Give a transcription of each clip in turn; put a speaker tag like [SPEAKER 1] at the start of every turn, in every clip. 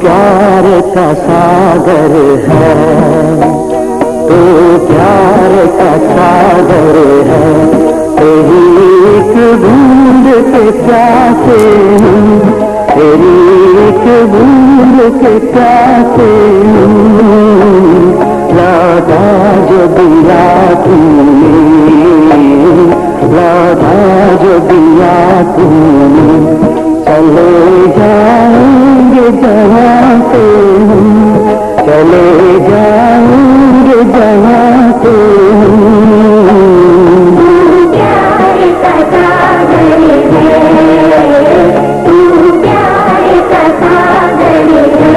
[SPEAKER 1] प्यार का सागर है, तू प्यार का सागर है। तेरी एक बूंद के प्यासे हम, तेरी एक बूंद के प्यासे हम। राधा जो दिया तूने, राधा जो दिया तूने, चले जाएंगे जहाँ से हम, चले जाएंगे जहाँ से हम।
[SPEAKER 2] प्यार का सागर है, तू प्यार का सागर है।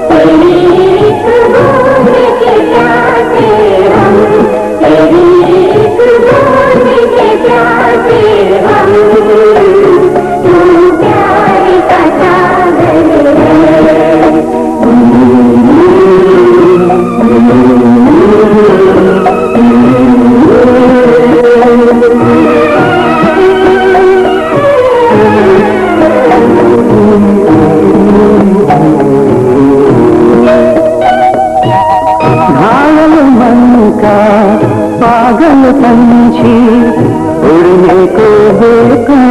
[SPEAKER 2] तेरी एक बूंद के प्यासे हम, तेरी एक बूंद के प्यासे हम। तू प्यार का सागर है।
[SPEAKER 1] घायल मन का पागल पंछी उड़ने को बेकरार,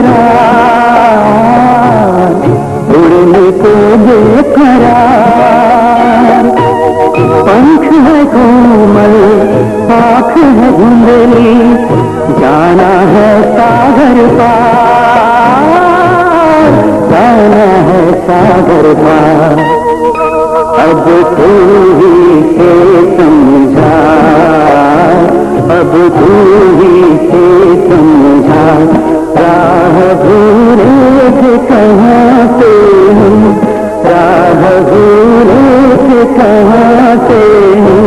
[SPEAKER 1] उड़ने को बेकरार। पंख है कोमल, आँख है धुंधली, जाना है सागर पार, जाना है सागर पार। अब तू ही से समझा, अब तू ही से समझा। राह भूले थे कहाँ से हम, राह भूले थे कहाँ से हम।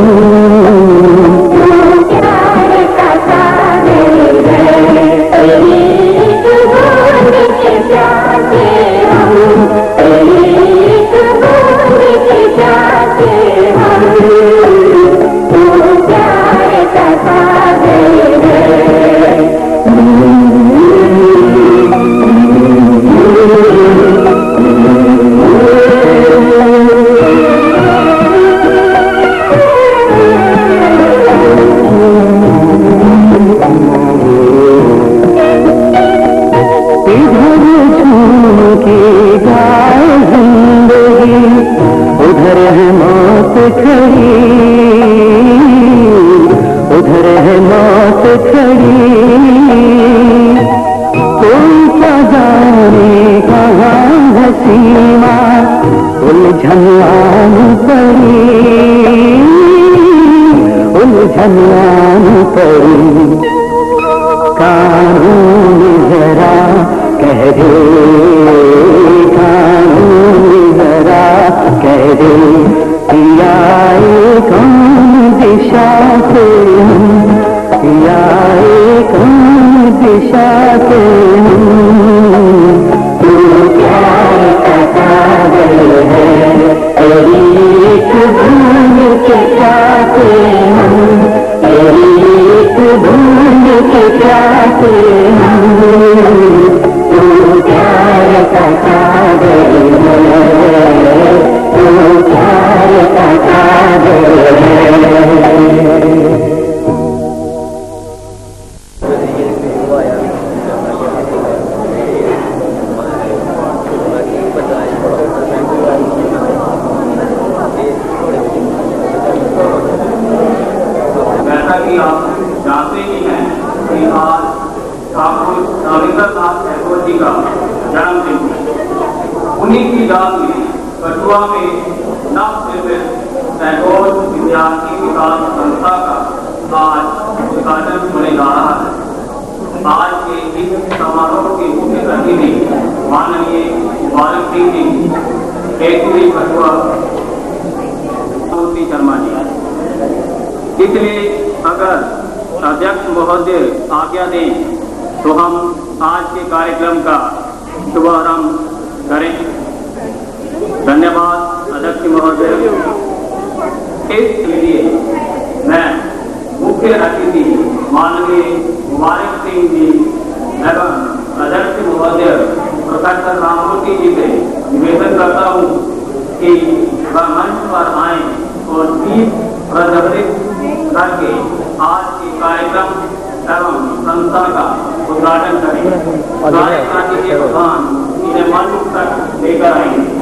[SPEAKER 2] प्यार का सागर है, तेरी एक बूंद के प्यासे हम, तेरी एक बूंद के प्यासे हम। तू प्यार का सागर है।
[SPEAKER 1] इधर झूम के गाए जिंदगी, उधर है मौत खड़ी, उधर है मौत खड़ी। कोई क्या जाने कहाँ है सीमा, उलझन आन पड़ी, उलझन आन पड़ी। कानून जरा कह दे, कानून जरा कह दे, पिया कौन दिशा से हम, पिया कौन दिशा से हम। तू प्यार का सागर है, तेरी एक बूंद के प्यासे हम, तेरी एक बूंद के प्यासे हम। तू प्यार का सागर है, तू प्यार का सागर है।
[SPEAKER 3] जैसा कि आप जानते ही हैं कि आज ठाकुर नागेंद्रनाथ टैगोर जी का जन्मदिन है। उन्हीं की याद में कठुआ में नवनिर्मित टैगोर विद्यार्थी विकास संस्था का आज उद्घाटन होने जा रहा है। आज के इस समारोह के मुख्य अतिथि माननीय मुबारक सिंह जी, केसरी कठुआ शर्मा जी। इसलिए अगर अध्यक्ष महोदय आज्ञा दें तो हम आज के कार्यक्रम का शुभारंभ करें। धन्यवाद अध्यक्ष महोदय। इसलिए मैं मुख्य अतिथि माननीय मुबारक सिंह जी एवं अध्यक्ष महोदय प्रोफेसर राममूर्ति जी से निवेदन करता हूँ कि वह मंच पर आए और दीप प्रज्वलित करके आज के कार्यक्रम एवं संस्था का उद्घाटन करें। कार्यक्रम के दौरान इन्हें मंच तक लेकर आएंगे।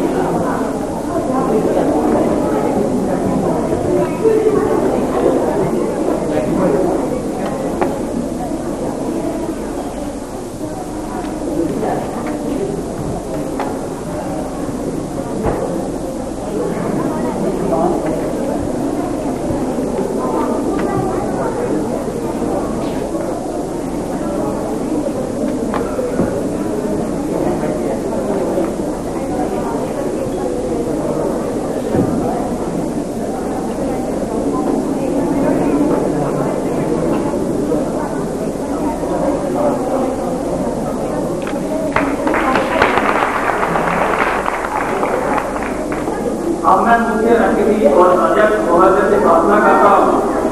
[SPEAKER 3] अब मैं मुख्य अतिथि और अध्यक्ष महोदय से प्रार्थना करता हूँ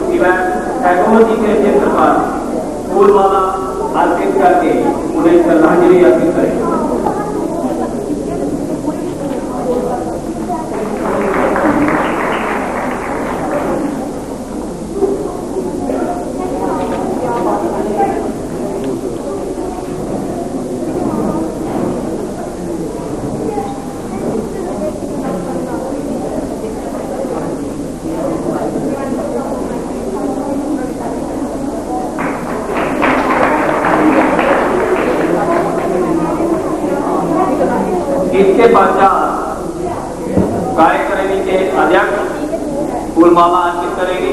[SPEAKER 3] कि वह टैगोर जी के चित्र पर फूलमाला अर्पित करके उन्हें श्रद्धांजलि अर्पित करें। इसके पश्चात कार्यकारिणी के अध्यक्ष फूलमाला अर्पित करेंगे।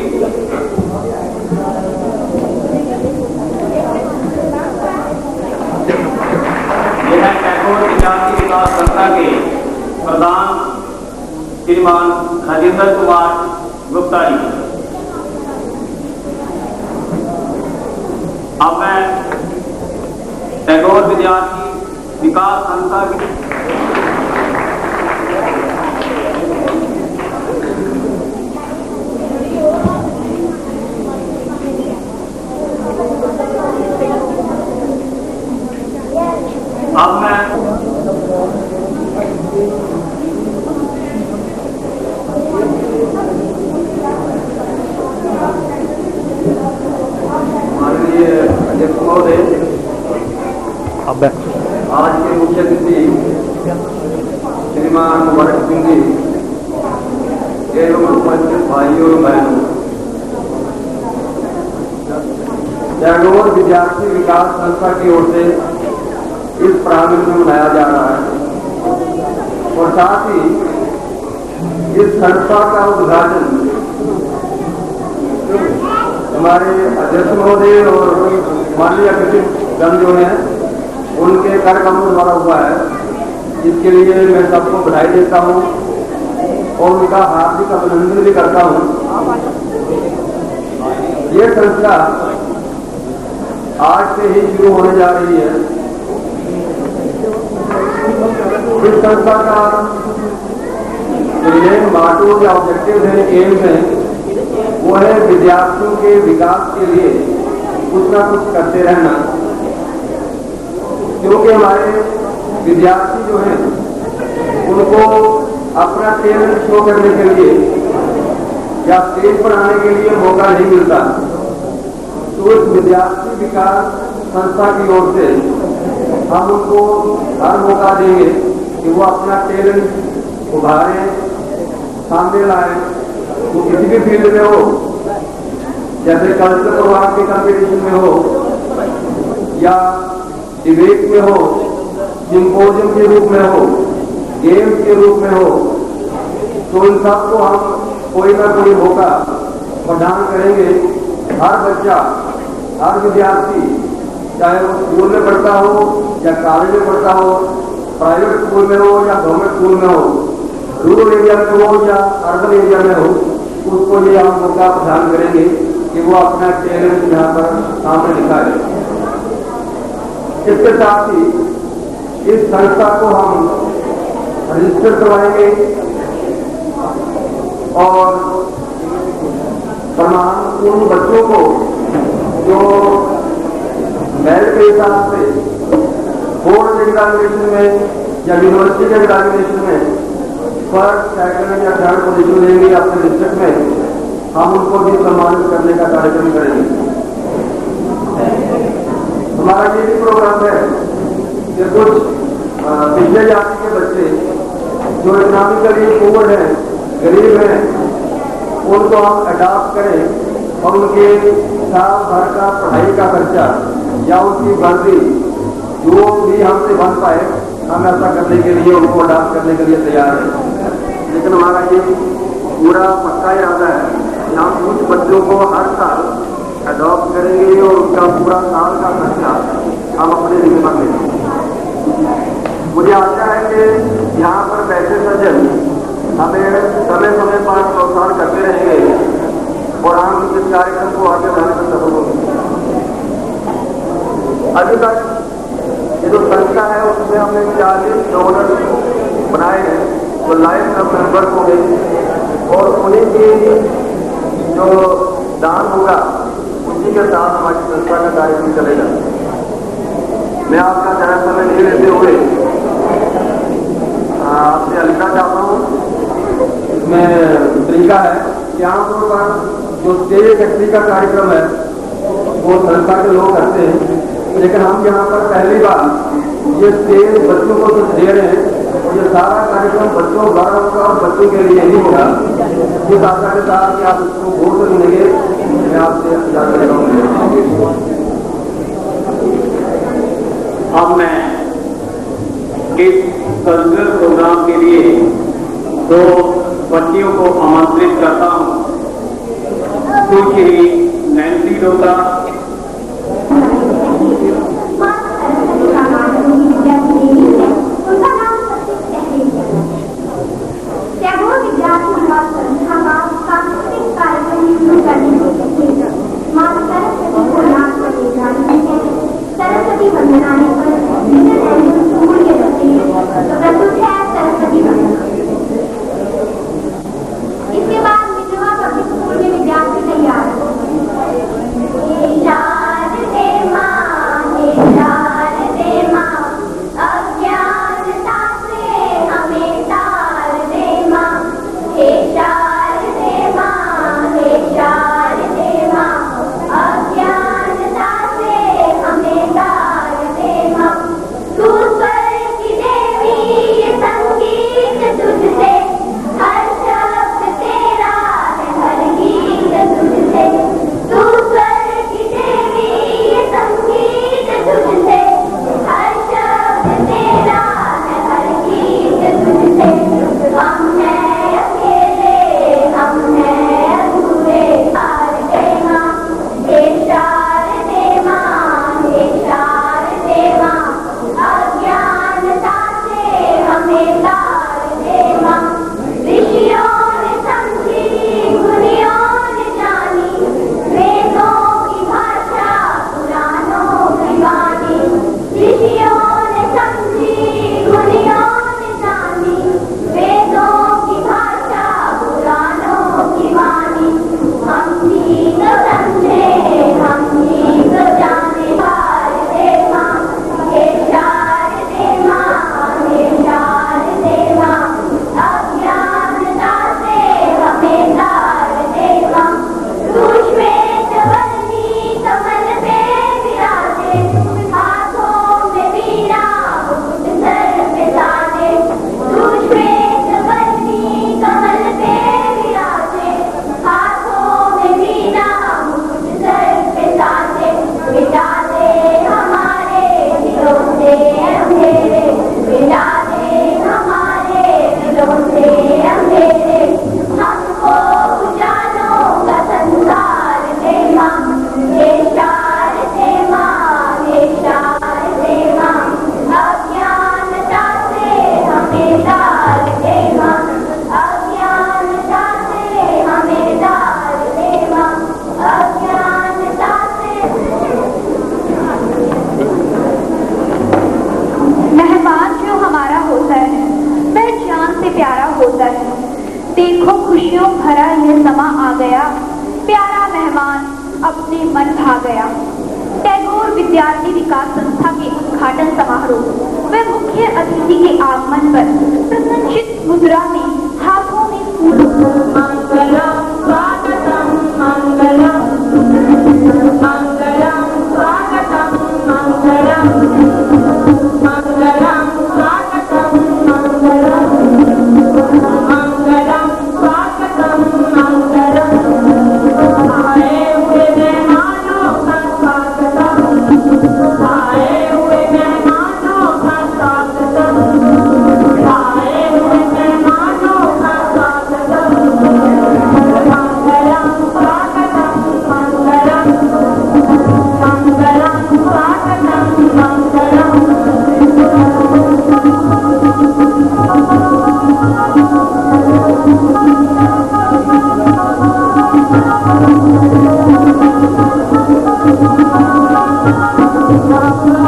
[SPEAKER 3] यह टैगोर विद्यार्थी विकास संस्था के प्रधान श्रीमान राजेंद्र कुमार गुप्ता जी। अब मैं टैगोर विद्यार्थी विकास संस्था की
[SPEAKER 4] माननीय अध्यक्ष महोदय, आज के मुख्य अतिथि श्रीमान मुबारक सिंह जी एवं उपस्थित भाइयों और बहनों, टैगोर विद्यार्थी विकास संस्था की ओर से इस प्रांगण में मनाया जा रहा है और साथ ही इस संस्था का उद्घाटन हमारे अध्यक्ष महोदय और माननीय अतिथि गण जो हैं उनके कार्यक्रमों द्वारा हुआ है। इसके लिए मैं सबको बधाई देता हूं और उनका हार्दिक अभिनंदन भी करता हूं। ये संस्था आज से ही शुरू होने जा रही है। इस संस्था का जो माटो या ऑब्जेक्टिव है, एम है, वो है विद्यार्थियों के विकास के लिए कुछ ना कुछ करते रहना। क्योंकि हमारे विद्यार्थी जो हैं उनको अपना टैलेंट शो करने के लिए या स्टेज पर आने के लिए मौका नहीं मिलता। तो इस विद्यार्थी विकास संस्था की ओर से हम उनको हर मौका देंगे कि वो अपना टैलेंट उभारें, सामने लाएं। वो किसी भी फील्ड में हो, जैसे कल्चरल प्रोग्राम के कंपटीशन में हो या डिबेट में हो, सिंपोजियम के रूप में हो, गेम्स के रूप में हो, तो इन सबको हम कोई ना कोई मौका प्रदान करेंगे। हर बच्चा, हर विद्यार्थी, चाहे वो स्कूल में पढ़ता हो या कॉलेज में पढ़ता हो, प्राइवेट स्कूल में हो या गवर्नमेंट स्कूल में हो, रूरल एरिया में हो या अर्बन एरिया में हो, उसको ये हम मौका प्रदान करेंगे कि वो अपना टैलेंट यहाँ पर सामने दिखाए। इसके साथ ही इस संस्था को हम रजिस्टर करवाएंगे और प्रमाण उन बच्चों को जो मेरिट के हिसाब से बोर्ड एग्जामिनेशन में या यूनिवर्सिटी के एग्जामिनेशन में फर्स्ट सेकंड या थर्ड पोजीशन लेंगे अपने डिस्ट्रिक्ट में, हम उनको भी सम्मानित करने का कार्यक्रम करेंगे। हमारा ये भी प्रोग्राम है कि कुछ पिछले जाति के बच्चे जो इकोनॉमिकली पुअर हैं, गरीब हैं, उनको हम अडॉप्ट करें और उनके साल भर का पढ़ाई का खर्चा या उनकी वर्दी जो भी हमसे बन पाए, हम ऐसा करने के लिए उनको अडॉप्ट करने के लिए तैयार हैं। लेकिन हमारा ये पूरा पक्का इरादा है कि हम कुछ बच्चों को हर साल अडॉप्ट करेंगे और उनका पूरा साल का खर्चा हम अपने जिम्मेदार लेंगे। मुझे आशा है कि यहाँ पर बैठे सज्जन हमें समय समय पर प्रोत्साहन करते रहेंगे और हम इस कार्यक्रम को आगे बढ़ाने में सफल होंगे। अभी तक ये जो संस्था है उसमें हमने 40 डोनर बनाए हैं, वो लाइफ टाइम मेंबर होंगे और उन्हीं की जो दान होगा उसी के साथ हमारी संस्था का कार्यक्रम चलेगा। मैं आपका ज़्यादा समय नहीं लेते हुए आपसे अलविदा चाहता हूँ। इसमें तरीका है कि आमतौर पर जो स्टेज फैक्ट्री का कार्यक्रम है वो संस्था के लोग करते हैं, लेकिन हम यहाँ पर पहली बार ये स्टेज बच्चों को कुछ दे रहे हैं और ये सारा कार्यक्रम बच्चों द्वारा होगा और बच्चों के लिए ही होगा। इस आशा के साथ कि आप इसको बहुत मिलेंगे, मैं आपसे इजाजत लेता हूँ।
[SPEAKER 3] अब मैं इस कल्चरल प्रोग्राम के लिए 2 बच्चियों को आमंत्रित करता हूँ। सुश्री नैन्सी डोका
[SPEAKER 2] सरस्वती वंदना पर स्कूल के बच्चे प्रस्तुत है सरस्वती वंदना। इसके बाद मित्रवा पब्लिक स्कूल में विद्यार्थी तैयार अज्ञानता से हमें तार दे माँ, हे शारदे माँ, हे शारदे माँ, अज्ञानता से हमें तार दे माँ। तू स्वर की देवी, ये संगीत तुझसे, हर शब्द तेरा है, हर गीत तुझसे। तू स्वर की देवी, ये संगीत तुझसे, हर शब्द तेरा है, हर गीत तुझसे। हम हैं अकेले, हम हैं अधूरे, शारदे माँ, हे शारदे माँ, हे शारदे माँ, अज्ञानता से हमें तार दे माँ। ऋषियों ने समझी, मुनियों ने जानी, वेदों की भाषा, पुराणों की वाणी। ऋषियों ने समझी, मुनियों ने जानी, वेदों की भाषा, पुराणों की वाणी। हम भी तो समझे, हम भी तो जाने, शारदे माँ, हे शारदे माँ, हे शारदे माँ, अज्ञानता से हमें तार दे माँ। तू श्वेत वर्णी कमल पे विराजे, हाथों में वीणा मुकुट सर पे साजे। तू श्वेत वर्णी कमल पे विराजे, हाथों में वीणा मुकुट सर पे साजे। मिटा दे हमारे दिलों से अंधेरे, मिटा दे हमारे दिलों से अंधेरे। हमको उजालों का संसार दे माँ, हे शारदे माँ, हे शारदे माँ, अज्ञानता से हमें तार दे माँ, अज्ञानता से हमें तार दे माँ, अज्ञानता से।
[SPEAKER 5] मेहमान जो हमारा होता है वह जान से प्यारा होता है। देखो खुशियों भरा यह समा आ गया, प्यारा मेहमान अपने मन भा गया। टैगोर विद्यार्थी विकास संस्था के उद्घाटन समारोह व मुख्य अतिथि के आगमन पर प्रसन्नचित्त मुद्रा में हाथों में फूल
[SPEAKER 2] मंगलम स्वागतम मंगलम मंगलम स्वागतम मंगलम मंगलम स्वागतम मंगलम मंगलम स्वागतम मंगलम आए हुए मेहमानों का स्वागतम आए हुए मेहमानों का स्वागतम आए हुए मेहमानों का स्वागतम मंगलम स्वागतम मंगलम मंगलम स्वागतम मंगलम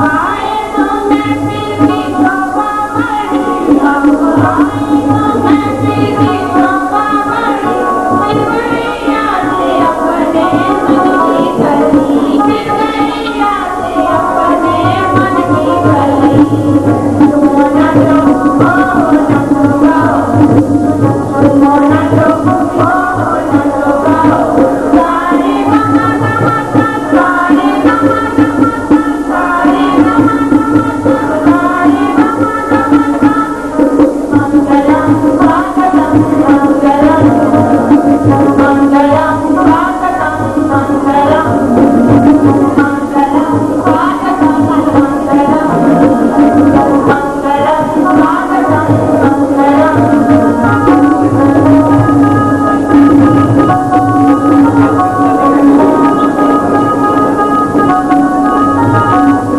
[SPEAKER 2] आए तो मैं तेरी शोभा बड़ी हम आए तो मैं तेरी शोभा बड़ी चिड़िया से अपने मन की गली चिड़िया से अपने मन की गली सुनो ना तो ओ ना तो गाओ सुनो ना तो ओ ना तो गाओ सारे गमा गमा सारे गमा गमा सारे गमा सारे गमा गमा मंगलम स्वागतम मंगलम मंगलम स्वागतम मंगलम मंगलम स्वागतम मंगलम मंगलम स्वागतम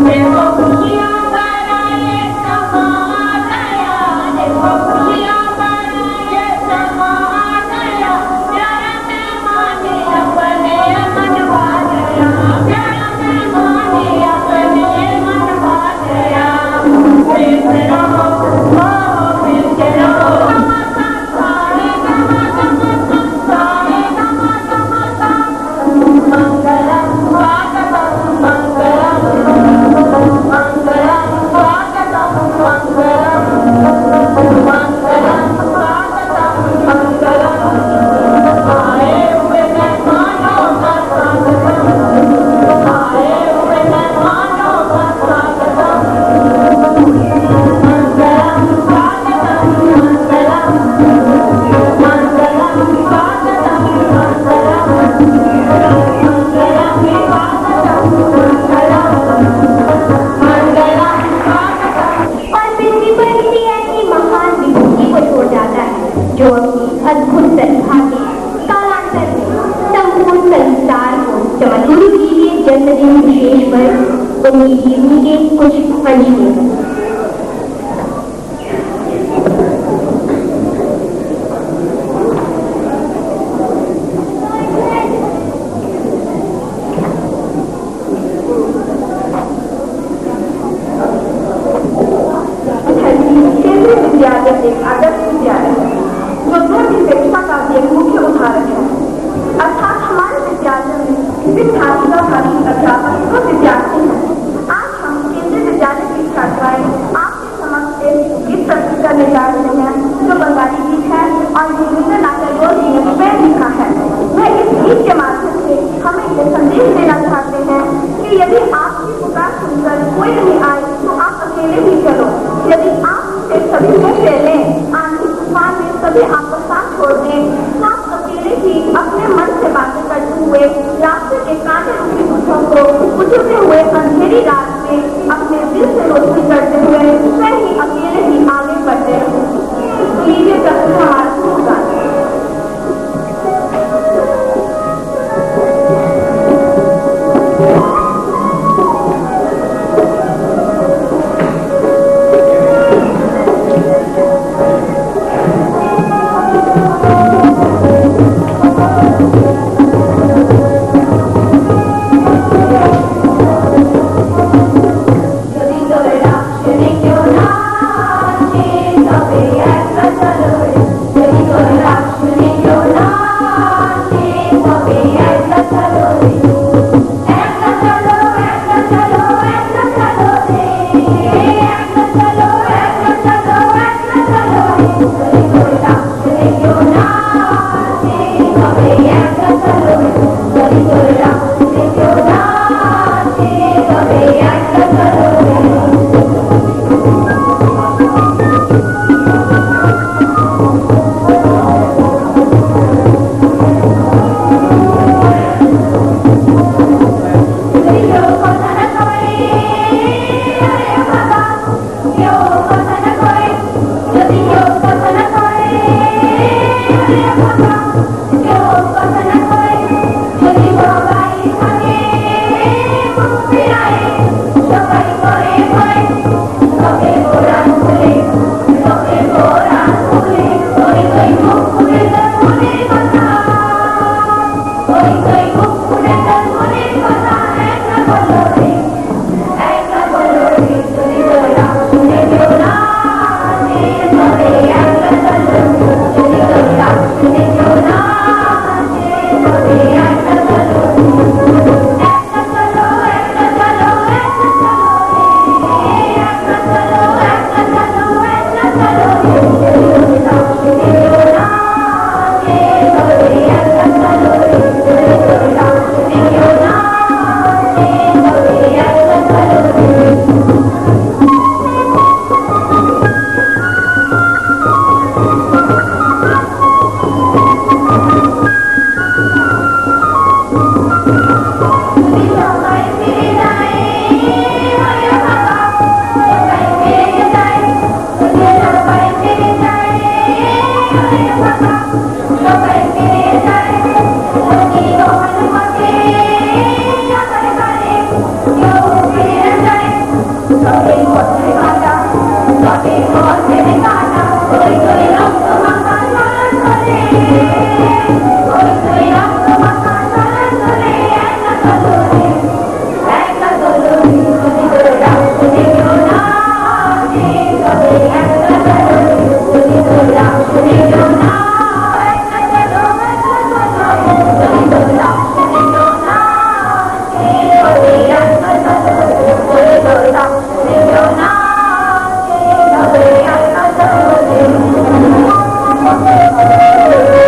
[SPEAKER 2] देखो खुशियाँ बनाए समा गया देखो खुशियाँ बनाए समा गया प्यारा मेहमान अपने मन भा गया प्यारा मेहमान अपने मन भा गया मिलते रहो मिलते रहो सारे गमा गमा सारे गमा गमा मंगलम स्वागतम मंगलम मंगलम स्वागतम मंगलम मंगलम स्वागतम मंगलम आए हुए मेहमानों का स्वागतम आए हुए मेहमानों का स्वागतम मंगलम स्वागतम मंगलम मंगलम स्वागतम मंगलम मंगलम स्वागतम मंगलम
[SPEAKER 5] और पृथ्वी पर किसी ऐसी महान विभूति को छोड़ जाता है जो अपनी अद्भुत प्रतिभा के कालांतर में संपूर्ण संसार को चमक गुरु जी के जन्मदिन विशेष पर उनकी जीवनी के कुछ अंश में
[SPEAKER 2] केंद्रीय विद्यालय एक आदर्श विद्यालय है जो निरपेक्षता का एक मुख्य उदाहरण है अर्थात हमारे विद्यालय में विद्यार्थी का भाषी अध्यापक व विद्यार्थी हैं। आज हम केंद्रीय विद्यालय की छात्राएं आपके समक्ष एक गीत प्रस्तुत करने जा रहे हैं जो बंगाली गीत है और ये रविंद्रनाथ टैगोर जी ने स्वयं लिखा है। वह इस गीत के माध्यम से हमें ये संदेश देना चाहते हैं कि यदि आपकी पुकार सुनकर कोई नहीं आए तो आप अकेले ही चलो। यदि आप सभी को फैले आंधी तूफान में सभी आपको साथ छोड़ दें तो आप अकेले ही अपने मन से बातें करते हुए रास्ते के कांटे रूपी बुद्धों को गुजरते हुए अंधेरी रात में अपने दिल से रोशनी करते हुए स्वयं ही अकेले ही आगे बढ़ते रहो। लीजिए प्रस्तुत हमारा गाना।
[SPEAKER 5] Thank you.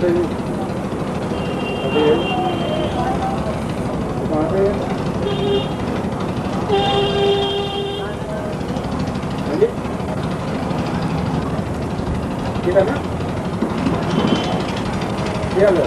[SPEAKER 4] नमस्ते जी। कहाँ से? किधर ना? क्या लो?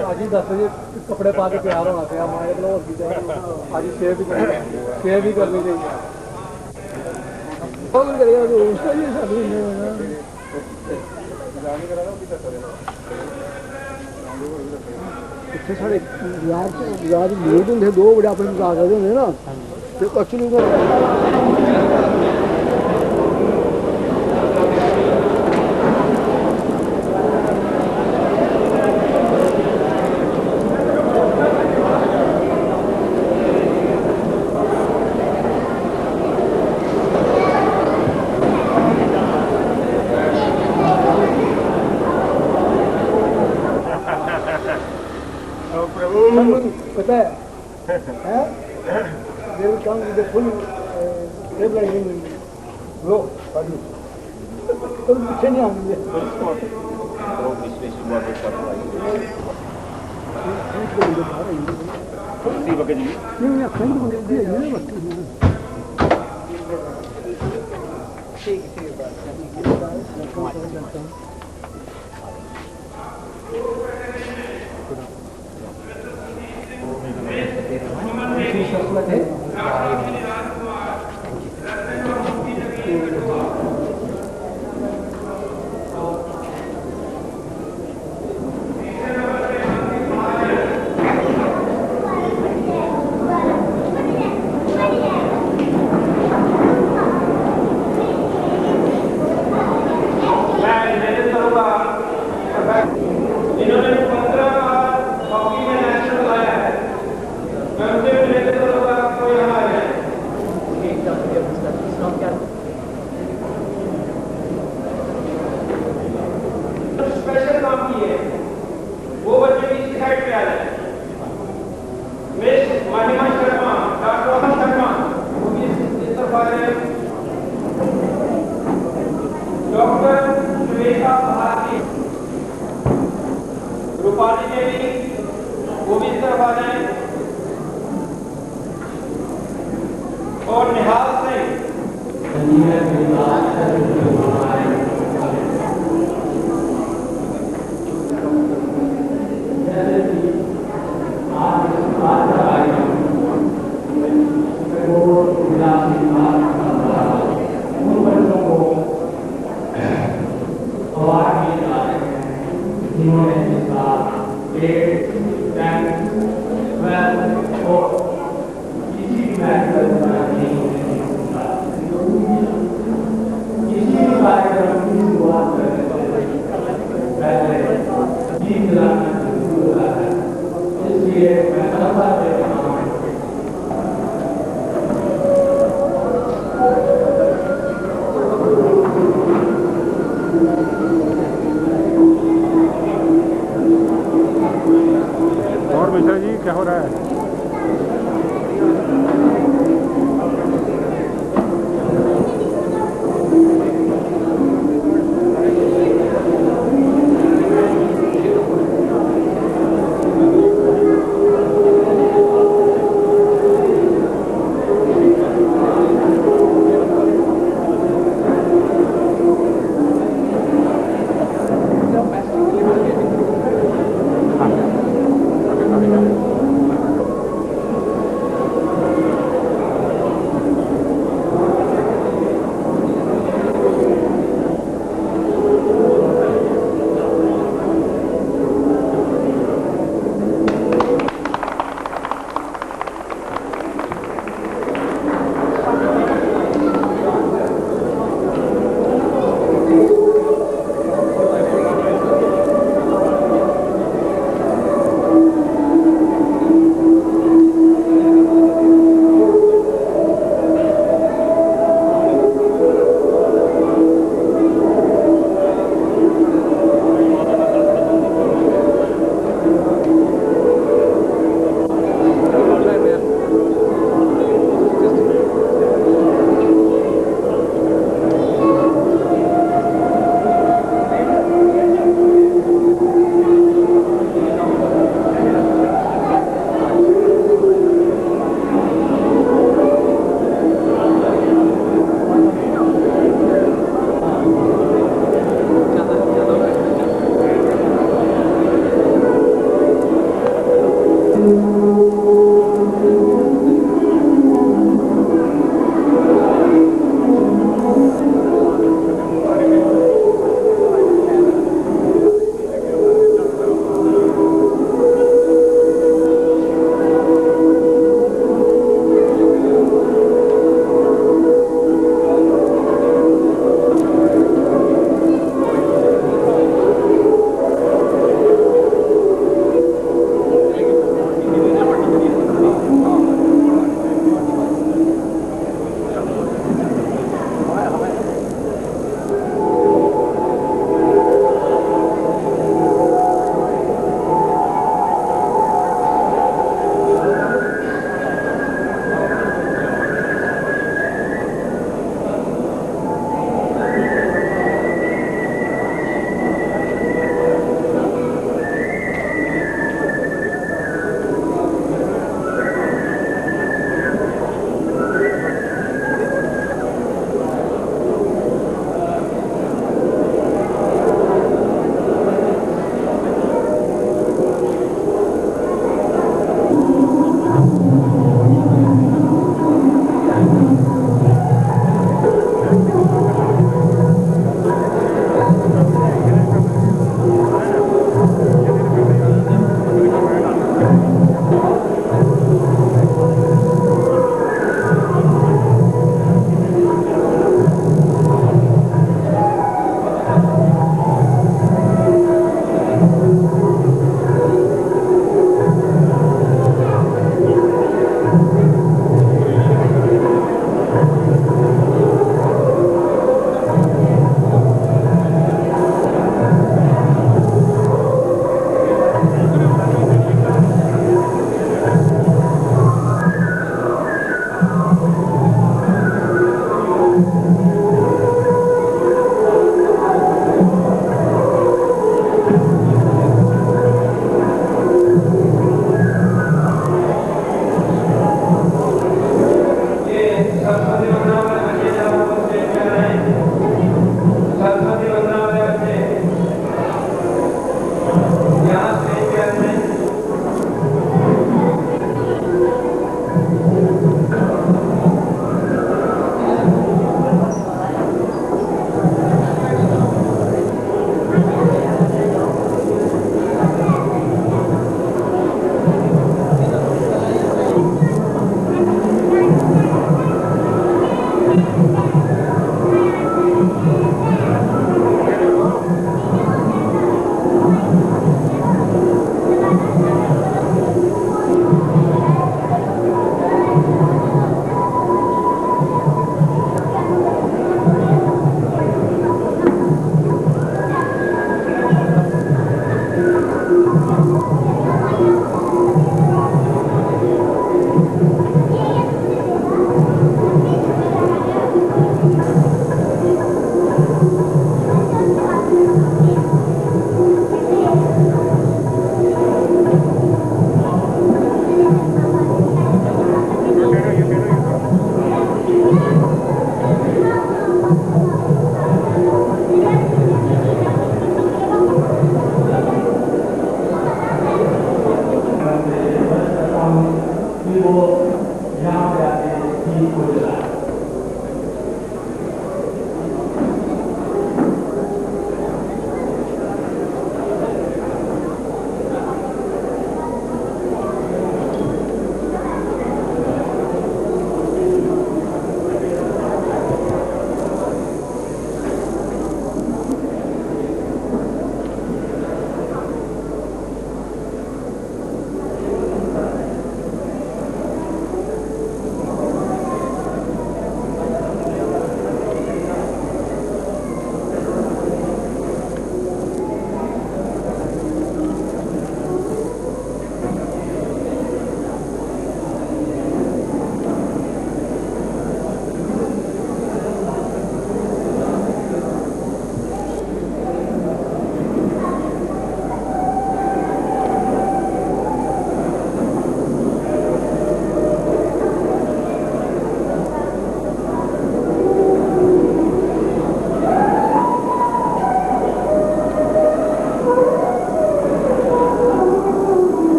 [SPEAKER 4] आज ही 10 बजे कपड़े पा के तैयार होना चाहिए हमारे को। आज ही शेयर भी करनी चाहिए। साढ़े लोग होंगे 2 बड़े अपने मजाक करते होंगे ना कच्छ नहीं पता है they will come with the full stabilizing blow for you. तो पीछे नहीं आएंगे। रूपाली देवी, गोविंद सरवाने और निहाल सिंह।
[SPEAKER 6] और मिश्रा जी क्या हो रहा है?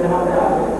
[SPEAKER 7] यहाँ पे आ गए।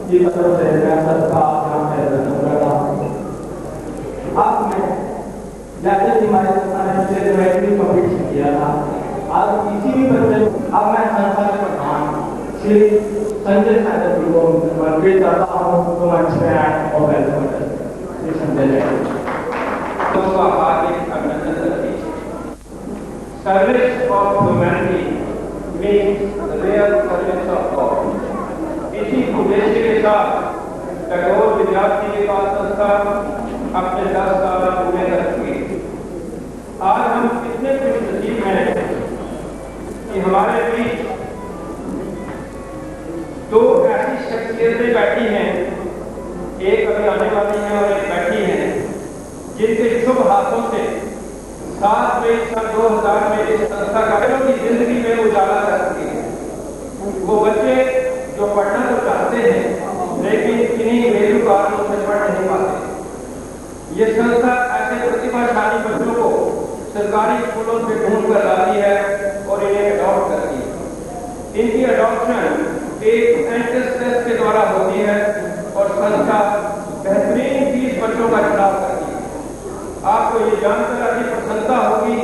[SPEAKER 8] की तरफ से मैं सबका यहाँ पे दर्शन कर रहा हूँ। अब मैं जैसे कि हमारे संस्थान ने मैट्रिक कॉम्पिटिशन किया था, आज इसी भी बच्चे अब मैं संस्था के प्रधान श्री संजय सागर जी को मंत्री करता हूँ तो मंच में आए और वेलकम करते श्री संजय जी
[SPEAKER 3] का हार्दिक अभिनंदन करती है। Service of humanity means real service of God. इसी उद्देश्य के साथ टैगोर विद्यार्थी विकास संस्थान अपने 10 साल पूरे कर चुके। आज हम इतने खुशनसीब हैं कि हमारे बीच दो ऐसी शख्सियतें बैठी हैं
[SPEAKER 8] वाली हैं और एक बैठी हैं, जिनके शुभ हाथों से 7 मई सन 2000 में इस संस्था कार्यों की जिंदगी में उजाला कर सके। वो बच्चे जो पढ़ना तो चाहते हैं लेकिन किन्हीं घरेलू कारणों से पढ़ नहीं पाते। ये संस्था ऐसे प्रतिभाशाली बच्चों को सरकारी स्कूलों से ढूंढ कर लाती है और इन्हें अडॉप्ट करती है। इनकी अडॉप्शन एक एंट्रेंस टेस्ट के द्वारा होती है और संस्था बेहतरीन 20 बच्चों का चुनाव करती है। आपको ये जानकर अधिक प्रसन्नता होगी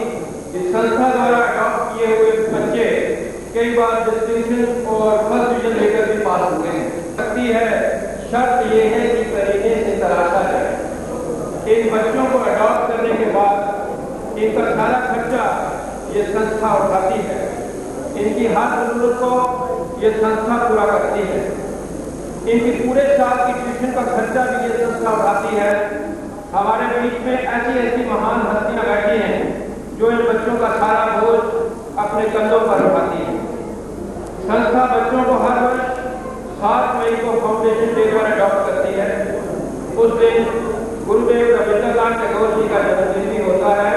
[SPEAKER 8] कि संस्था द्वारा अडॉप्ट किए हुए बच्चे कई बार डिस्टिंक्शन और फर्स्ट डिवीजन लेकर भी पास हुए हैं। सकती है, शर्त ये है कि करीने से तराशा जाए। इन बच्चों को अडॉप्ट करने के बाद इनका सारा खर्चा ये संस्था उठाती है। इनकी हर जरूरत को ये संस्था पूरा करती है। इनकी पूरे साल की ट्यूशन का खर्चा भी ये संस्था उठाती है। हमारे बीच में ऐसी ऐसी महान हस्तियां बैठी हैं जो इन बच्चों का सारा बोझ अपने कंधों पर उठाती है। संस्था बच्चों को हर वर्ष 7 मई को फाउंडेशन डे पर अडॉप्ट करती है। उस दिन गुरुदेव रविंद्रनाथ टैगोर जी का जन्मदिन भी होता है।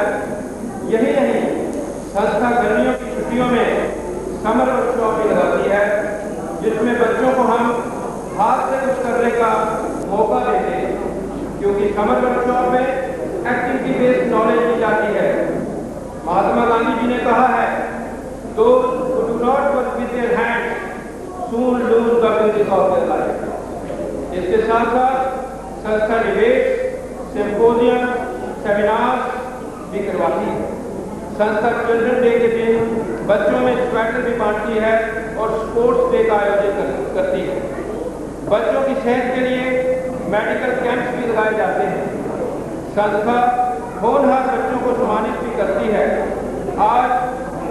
[SPEAKER 8] यही नहीं, संस्था गर्मियों की छुट्टियों में समर वर्कशॉप भी लगाती है, जिसमें बच्चों को हम हाथ से कुछ करने का मौका देते हैं, क्योंकि समर वर्कशॉप में एक्टिविटी बेस्ड नॉलेज दी जाती है। महात्मा गांधी जी ने कहा है, those who do not work with their hands soon lose the business of their life। इसके साथ साथ संस्था डिबेट, सिम्पोजियम, सेमिनार भी करवाती है। संस्था चिल्ड्रन डे के दिन बच्चों में स्वेटर भी बांटती है और स्पोर्ट्स डे का आयोजन करती है। बच्चों की सेहत के लिए मेडिकल कैंप्स भी लगाए जाते हैं। संस्था होनहार बच्चों को सम्मानित भी करती है। आज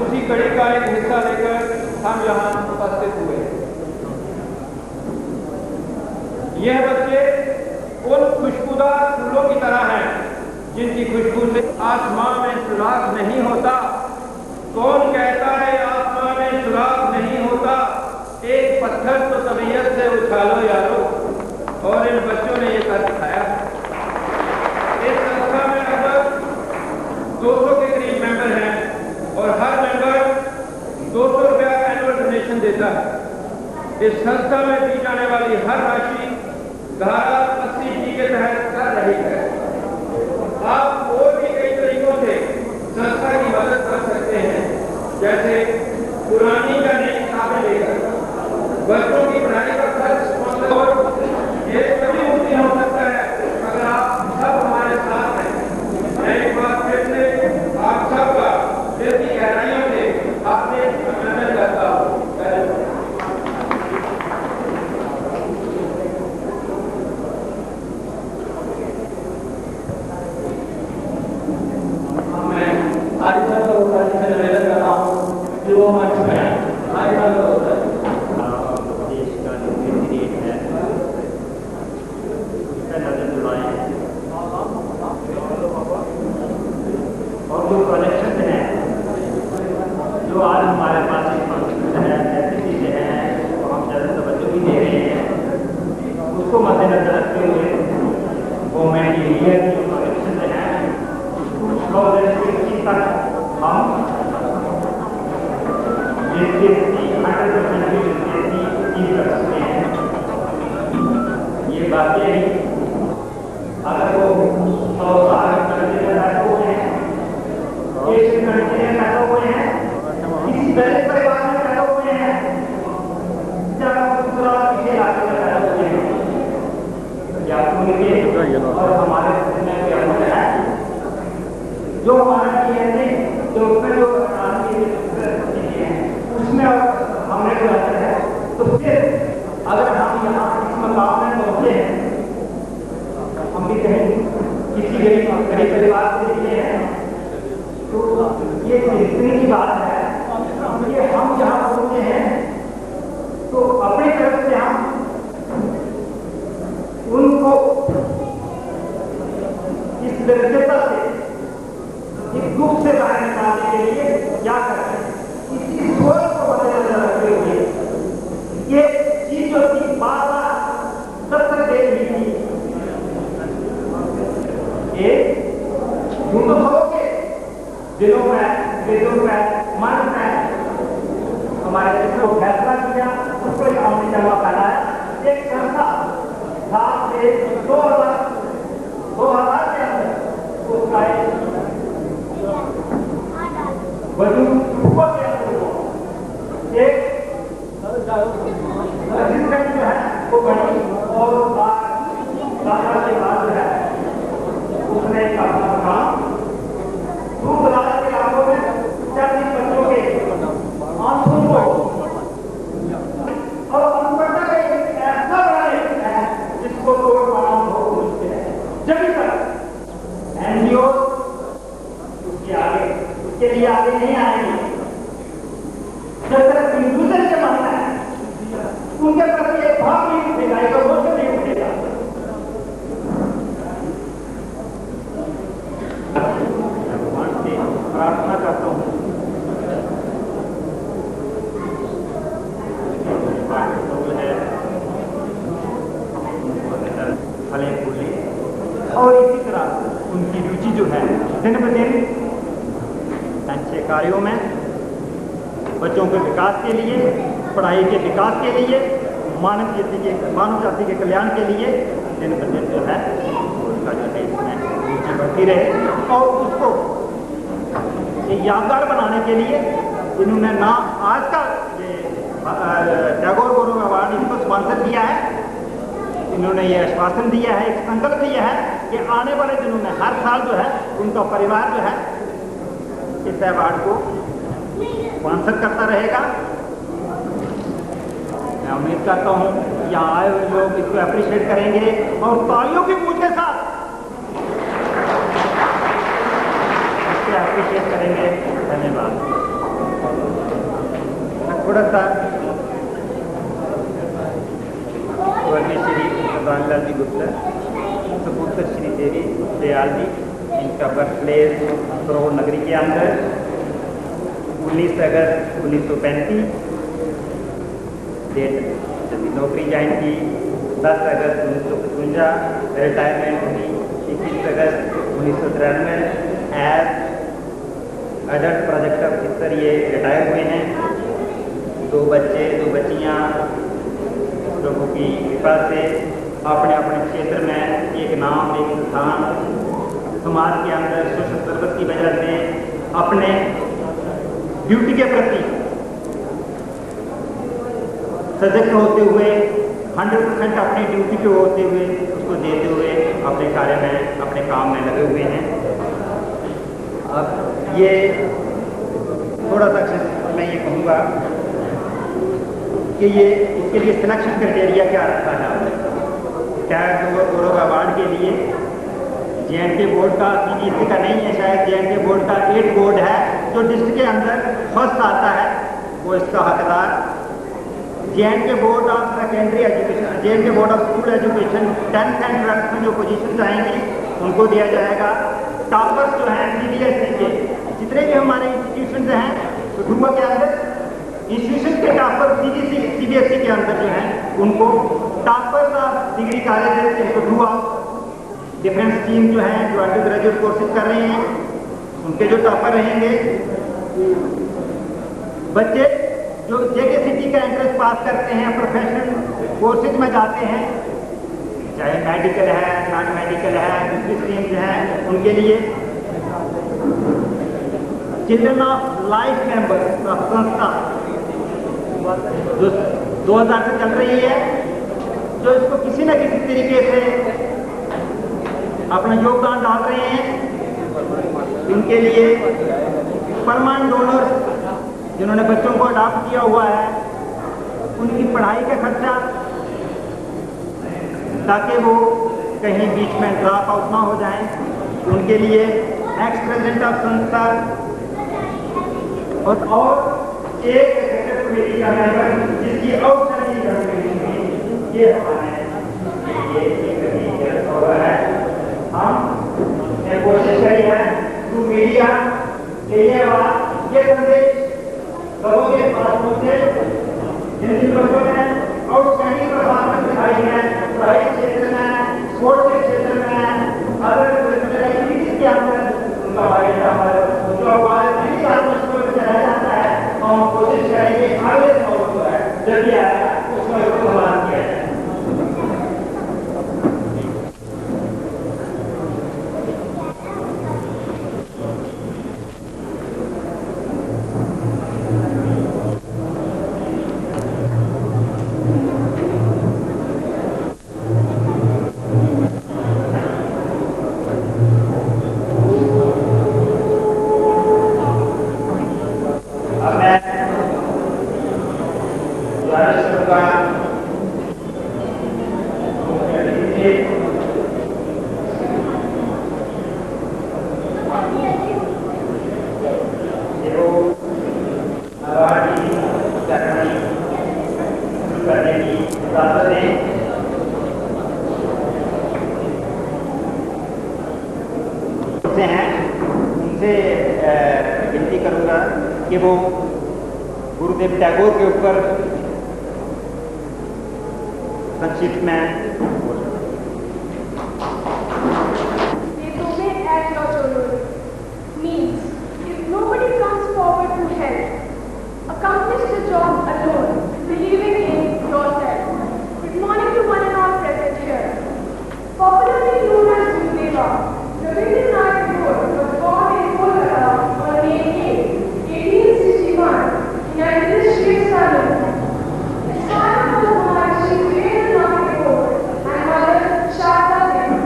[SPEAKER 8] उसी कड़ी का एक हिस्सा लेकर हम यहाँ उपस्थित हुए। यह बच्चे उन खुशबूदार फूलों की तरह हैं जिनकी खुशबू से आसमान में सुराग नहीं होता। कौन कहता है आसमान में सुराग नहीं होता? एक पत्थर तो तबीयत से उछालो यारो। और इन बच्चों ने ये कर दिखाया। इस संस्था में लगभग 200 के करीब मेंबर हैं और हर मेंबर 200 रुपया एनुअल डोनेशन देता है। इस संस्था में दी जाने वाली हर राशि धारा 80 के तहत कर रही है। आप और भी कई तरीकों से संस्था की मदद कर सकते हैं, जैसे पुरानी या नई किताबें लेकर बच्चों की पढ़ाई का खर्च। और ये कभी मुमकिन हो सकता है अगर आप सब हमारे साथ हैं। मैं एक बार फिर से आप सबका दिल की गहराइयों से आपसे अभिनंदन करता हूँ।
[SPEAKER 7] और जो प्रोजेक्शन है जो आज हमारे पास ऐसी चीजें हैं तो हम ज़्यादातर बच्चों की दे रहे हैं, उसको मद्देनजर रखते हुए गवर्नमेंट एरिया की जो प्रोजेक्शन है उसको 2021 तक हम GST 100% की कर सकते हैं। ये बात ये नहीं, अगर वो 100 साल करने में बैठे हुए हैं, एक घंटे में बैठे हुए हैं, किसी गरीब परिवार में बैठे हुए हैं, जब दूसरा पीछे इलाके में बैठे हुए हैं, या उनके और हमारे में क्या है जो हमारा DNA जो उसमें जो चीजें हैं उसमें हमने जो है, तो फिर अगर हम यहाँ इस मकाम में पहुंचे हैं, हम भी कहें किसी गरीब परिवार से लिए हैं, तो ये इतनी की बात है। ये हम जहाँ पहुंचे हैं तो अपनी तरफ से हम उनको इस दरिद्रता से, इस दुख से बाहर निकालने के लिए क्या करें, इसी सोच को मद्देनजर रखते हुए ये चीज जो थी बार-बार तब तक दे रही थी वेदों है, मन है, हमारे इसको फैसला किया, उसको एक हमने जमा कराया। एक संस्था 7 से 2000 के अंदर उसका वजूद एक असिस्टेंट जो है वो बनी और दादा के बाद जो है उसने अपना काम दूर दराज के इलाकों में जब इन बच्चों के आंसू को और अनपढ़ता का एक ऐसा बना लेता है जिसको तोड़ पाना बहुत मुश्किल है। जब तक एनजीओ उसके लिए आगे नहीं आएंगे, जब तक इंडिविजुअल से मानना है उनके प्रति एक भाव नहीं उठेगा, एक अवसर नहीं उठेगा। भगवान से प्रार्थना करता हूँ फले फूले और इसी तरह उनकी रुचि जो है दिन ब दिन अच्छे कार्यों में, बच्चों के विकास के लिए, पढ़ाई के विकास के लिए, मानव जाति के कल्याण के लिए दिन ब दिन जो है उसका जो है इसमें रुचि बढ़ती रहे। और उसको एक यादगार बनाने के लिए इन्होंने ना आज का टैगोर गौरव अवार्ड इनको स्पॉन्सर किया है। इन्होंने ये आश्वासन दिया है, एक संकल्प दिया है कि आने वाले दिनों में हर साल जो है उनका परिवार जो है इस अवार्ड को स्पॉन्सर करता रहेगा। मैं उम्मीद करता हूँ यहाँ आए हुए लोग इसको अप्रिशिएट करेंगे और तालियों की गूंज के साथ इसको अप्रिशिएट करेंगे। धन्यवाद। थोड़ा सा स्वर्गीय श्री रामलाल जी गुप्ता, सपुत्र श्री देवी दयाल जी, इनका बर्थ प्लेस करोड़ नगरी के अंदर 19 अगस्त 1935, डेट जब नौकरी ज्वाइन की 10 अगस्त 1955, रिटायरमेंट हुई 21 अगस्त 1993। एज अडल्ट प्रोजेक्ट ऑफिसर ये रिटायर हुए हैं। 2 बच्चे 2 बच्चियाँ लोगों की कृपा से अपने अपने क्षेत्र में एक नाम, एक स्थान समाज के अंदर सोशल सर्विस की वजह से अपने ड्यूटी के प्रति सजग होते हुए 100% अपनी ड्यूटी पे होते हुए उसको देते हुए अपने कार्य में, अपने काम में लगे हुए हैं। अब ये थोड़ा सा मैं ये कहूँगा कि ये इसके लिए सिलेक्शन क्राइटेरिया क्या रखा है आपने। टैगोर गौरव अवार्ड के लिए जे&के बोर्ड का, CBSE का नहीं है शायद, जे&के बोर्ड का 8 बोर्ड है जो डिस्ट्रिक्ट के अंदर फर्स्ट आता है वो इसका हकदार। जे&के board of secondary education, जे&के board of school education 10th and 12th में जो पोजीशन आएंगी उनको दिया जाएगा। टॉपर्स जो हैं CBSE के जितने भी हमारे इंस्टीट्यूशन हैं कठुआ के अंदर, इंस्टीट्यूशन के टॉपर CBSE के अंदर जो हैं उनको toppers of degree college Kathua difference team जो है जो अंडर ग्रेजुएट कोर्सेज कर रहे हैं उनके जो टॉपर रहेंगे। बच्चे जो JKCT का एंट्रेंस पास करते हैं, प्रोफेशनल कोर्सेज में जाते हैं, चाहे मेडिकल है, नॉन मेडिकल है, दूसरी स्ट्रीम्स हैं, उनके लिए children of life members of संस्था जो 2000 से चल रही है, जो इसको किसी न किसी तरीके से अपना योगदान डाल रहे हैं, उनके लिए परमानेंट डोनर्स जिन्होंने बच्चों को अडॉप्ट किया हुआ है उनकी पढ़ाई का खर्चा ताकि वो कहीं बीच में ड्रॉप आउट ना हो जाएं, उनके लिए एक्स प्रेसिडेंट ऑफ संस्था और एक कमेटी का मेंबर जिसकी ये हम कोशिश करी है थ्रू मीडिया ये संदेश लोगों के पास पहुंचे जिन लोगों ने आउटस्टैंडिंग परफॉर्मेंस दिखाई है पढ़ाई क्षेत्र में, स्पोर्ट्स के क्षेत्र में, अदर के अंदर उनका जो हमारे से हैं उनसे विनती करूंगा कि वो गुरुदेव टैगोर के ऊपर संक्षिप्त में
[SPEAKER 2] They donate at your donor means if nobody comes forward to help, accomplish the job alone, believing in yourself. Good morning to one and all present here. Popularly known as Gurudeva, Rabindranath Tagore was born in Kolkata on May 8, 1861 in an illustrious family. His father was Maharishi Rabindranath Tagore and mother Sharda Devi.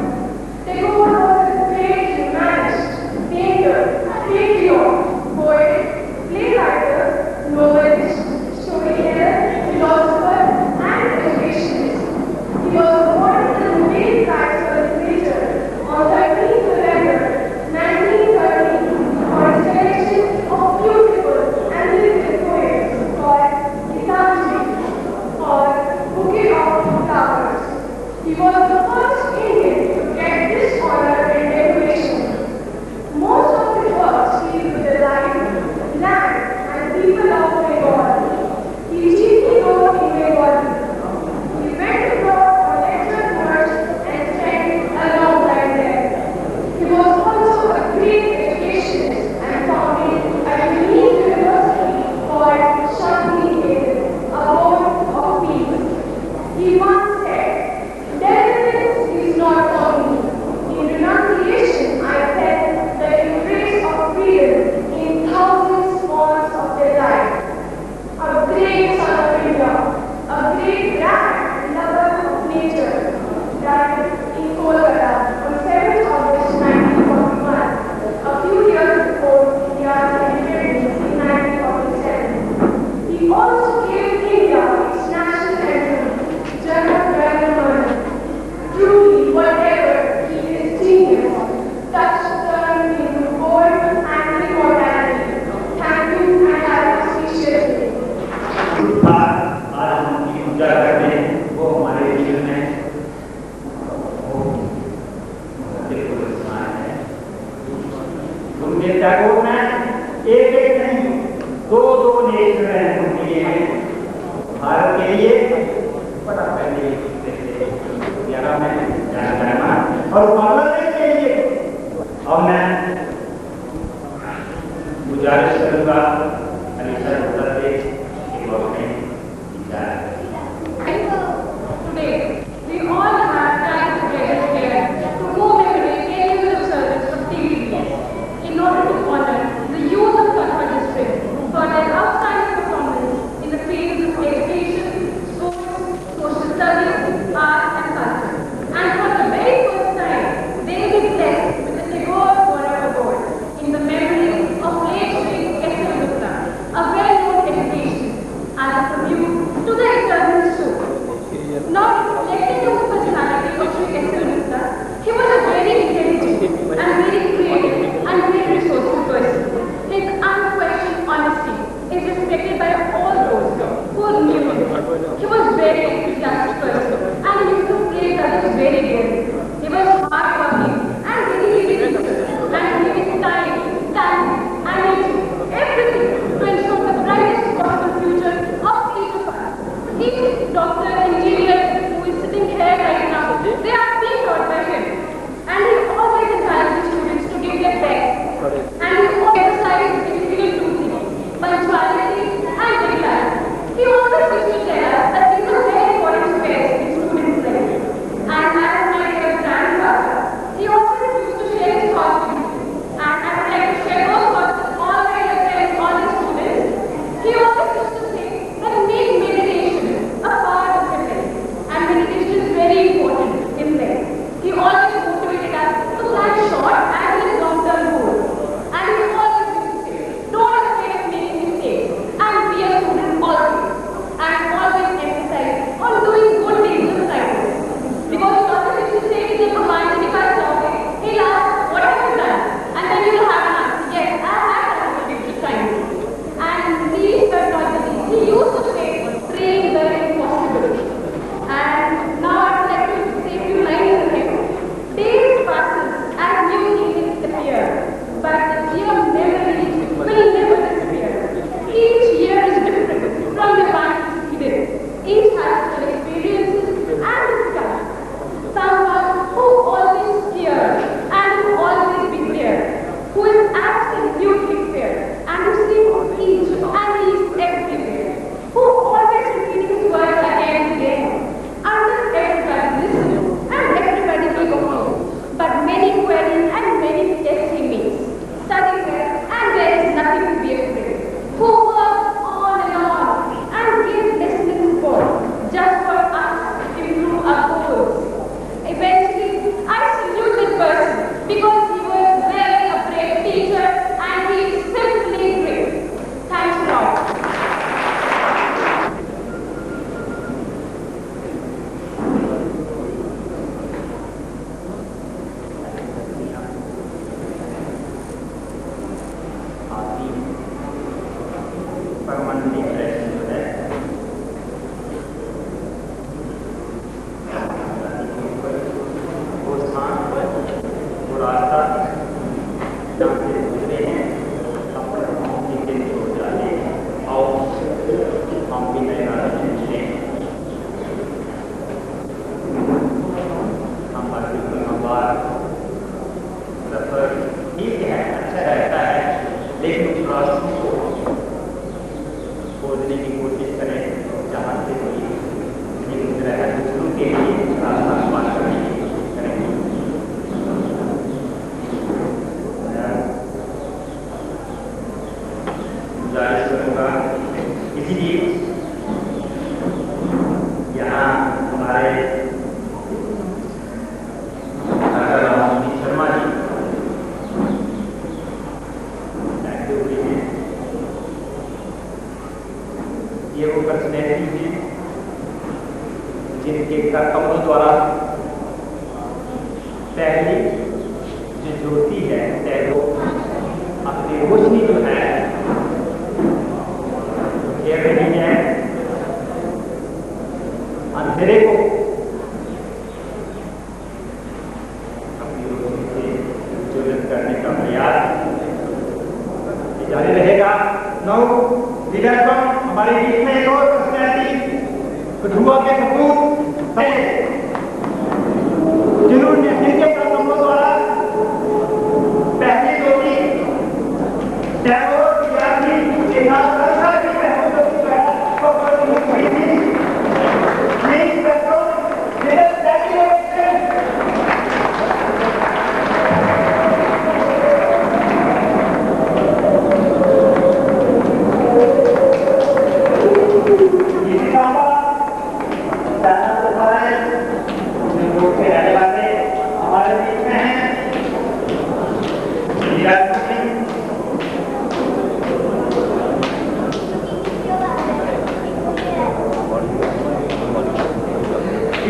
[SPEAKER 2] Tagore was a great humanist, painter, patriot, poet, playwriter, novelist, storyteller, philosopher, and educationist. He was awarded the Nobel Prize for Literature on 13th November 1913 for his collection of beautiful and lyrical poems called Gitanjali or Bouquet of Flowers. He was the first Indian to get this honor and decoration. Most of his works deal with the life, land, and people of Bengal. He chiefly wrote in Bengali. He went abroad for lecture tours and spent a long time there. He was also a great educationist and founded a unique university called Shantiniketan, a home of peace. He once said, "Deliverance is not for me. In renunciation, I felt the embrace of freedom in thousands forms of their life." A great son of India, a great grand lover of nature, died in Kolkata on 7th August 1941, a few years before India's independence in 1947. He also gave India its national anthem, Jan Gana Mana. Truly, whatever he is genius, touched turned into gold and immortality. Thank you, and I appreciate it.
[SPEAKER 7] आज हम उनकी पूजा करते हैं वो हमारे जीवन में वो बिल्कुल समान है। गुरुदेव टैगोर ने एक नहीं दो नेत्र उनके लिए भारत के लिए बड़ा पहले ग्यारह में जाना और बांग्लादेश के लिए। और मैं गुजारिश करूंगा अलीशा उत्तर
[SPEAKER 2] Today, we all have time together here to commemorate 10 years of service of TVBS in order to honor the youth of Kathua district for their outstanding performance in the fields of education, sports, social studies, art and culture. And for the very first time,
[SPEAKER 7] और मतलब ठीक है, अच्छा रहता है, लेकिन process को खोजने की कोशिश करें जहाँ से कोई दूसरों के लिए रास्ता पार करने की कोशिश करें। गुजारिश करूँगा इसीलिए यहाँ हमारे शर्मा जी ये वो पर्सनैलिटी है जिनके कमरों द्वारा पहली जो ज्योति है वो अपनी रोशनी जो है घेर रही है, अंधेरे को अपनी रोशनी से ज्वलित करने का प्रयास जारी रहेगा। नौ हमारे बीच में एक और पर्सनैलिटी कठुआ के सपूत है जिन्होंने जिनके कदमों द्वारा पहली ज्योति टैगोर विद्यार्थी के साथ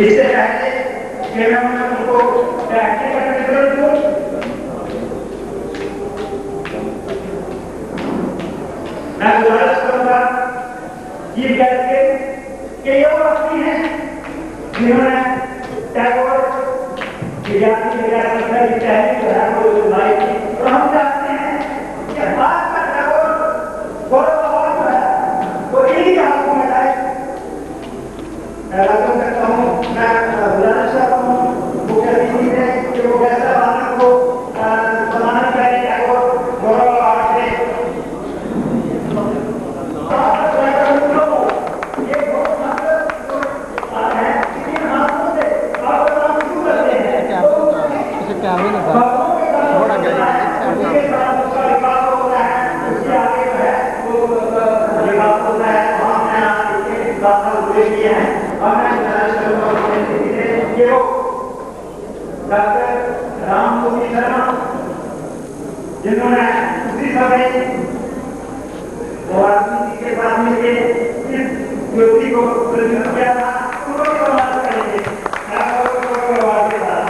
[SPEAKER 7] इससे पहले कि मैं उनको मैं गुजारिश करूंगा चीफ गेस्ट के ये व्यक्ति हैं जिन्होंने टैगोर विद्यार्थी पहली जो है वो लाई थी, और हम चाहते हैं कि बाद में टैगोर गौरव अवार्ड जो है वो इन्हीं के हाथों में जाए। मैं करता हूँ, मैं गुजारिश करता हूँ मुख्य अतिथि से कि वो कैसा बालक को सम्मानित करें टैगोर गौरव अवार्ड से। डॉक्टर राममूर्ति शर्मा जिन्होंने उसी समय राजनीति के साथ मिलकर इस ज्योति को प्रज्वलित किया था, उनको सम्मानित करेंगे अवार्ड के साथ।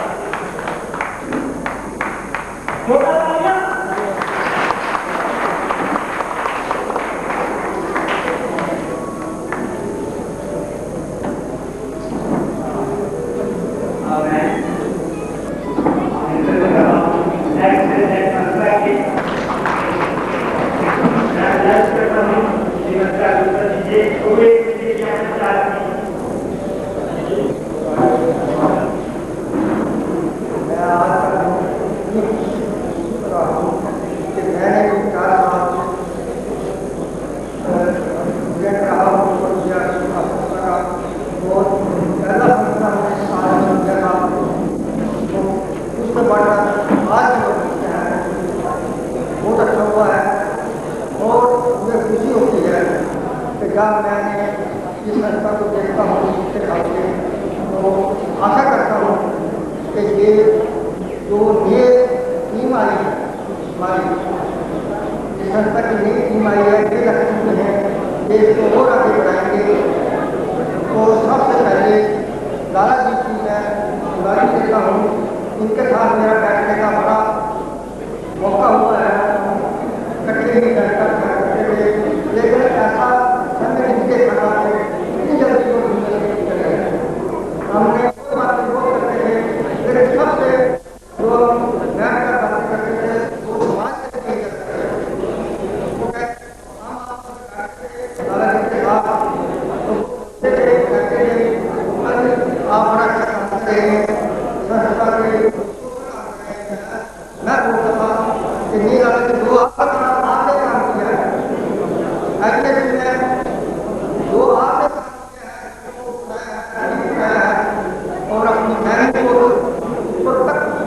[SPEAKER 9] आप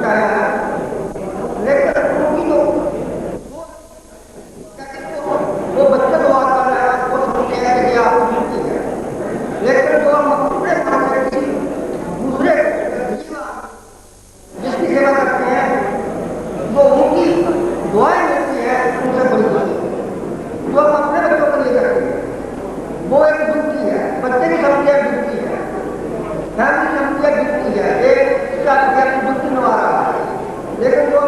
[SPEAKER 9] बचाया है, लेकिन उनकी तो वो बच्चे तो आ कर रहे हैं, वो समझते हैं कि आपकी ड्यूटी है, लेकिन जो हम अपने मन से किसी दूसरे जिसकी सेवा करते हैं, वो उनकी दुआएं मिलती है, उनसे बड़ी बात है। जो हम अपने बच्चों के लिए करते हैं वो एक ड्यूटी है, बच्चे की समझ एक ड्यूटी है, फैमिली समझ एक ड्यूटी है, एक ड्यूटी निभा रहा है। लेकिन जो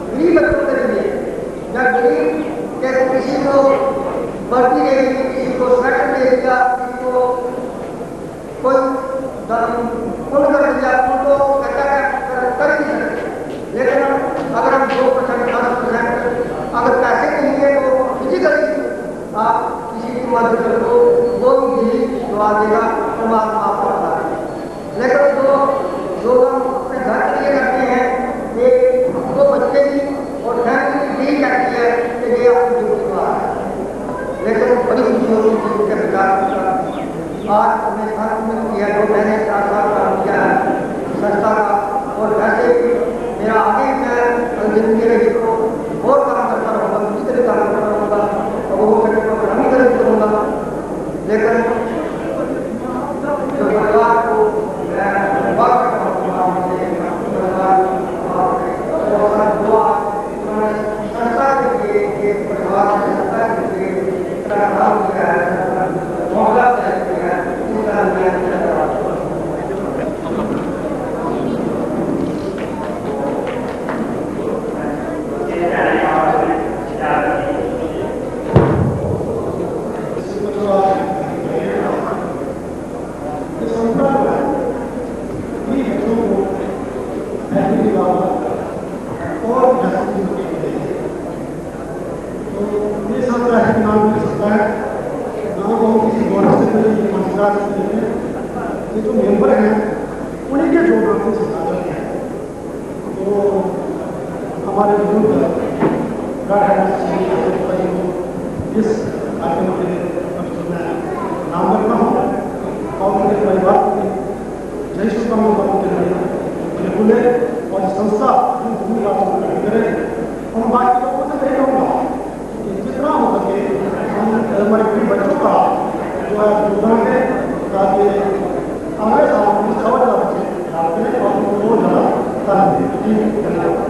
[SPEAKER 9] गरीब बच्चों के लिए या गरीब के किसी को वर्दी दे दी, किसी को स्वेटर दे दिया, किसी को कोई उन कर दिया, उनको कर ही नहीं सकते। लेकिन अगर हम 2%, 10% अगर पैसे के लिए तो फिजिकली आप किसी की मदद करो, वो भी दुआ देगा, परमात्मा आपको बता देगा। लेकिन जो हम अपने घर के लिए करते हैं, ये वो बच्चे की और फैमिली यही कहती है कि ये आपकी ड्यूटी दुआ है। लेकिन बड़ी खुशी होती है उनके विचार आज हमें साथ किया, जो मैंने 4 साल काम किया है संस्था का, और वैसे भी मेरा आगे मैं जिंदगी रही तो और काम करता रहूँगा, दूसरी तरह काम करता रहूँगा, और वो सके तो हम ही तरह करूँगा। लेकिन जो परिवार को मैं बात करता हूँ, संस्था के लिए परिवार संस्था के लिए इतना काम किया है, मौका किया है, इस तरह मैं
[SPEAKER 10] जो मेंबर हैं उन्हीं के जोड़ों से संचालन है। तो हमारे बुजुर्ग इस कार्यक्रम के मैं नाम रखता हूँ और मेरे परिवार को जय शुभकामनाओं के लिए बोले और संस्था जो भूमिका करे। हम बाकी लोगों से नहीं कहूँगा कि जितना हो सके हम हमारे बच्चों का जो है योगदान है, ताकि हमारे सामने खबर डालते और उनको ज़्यादा धन्यवाद।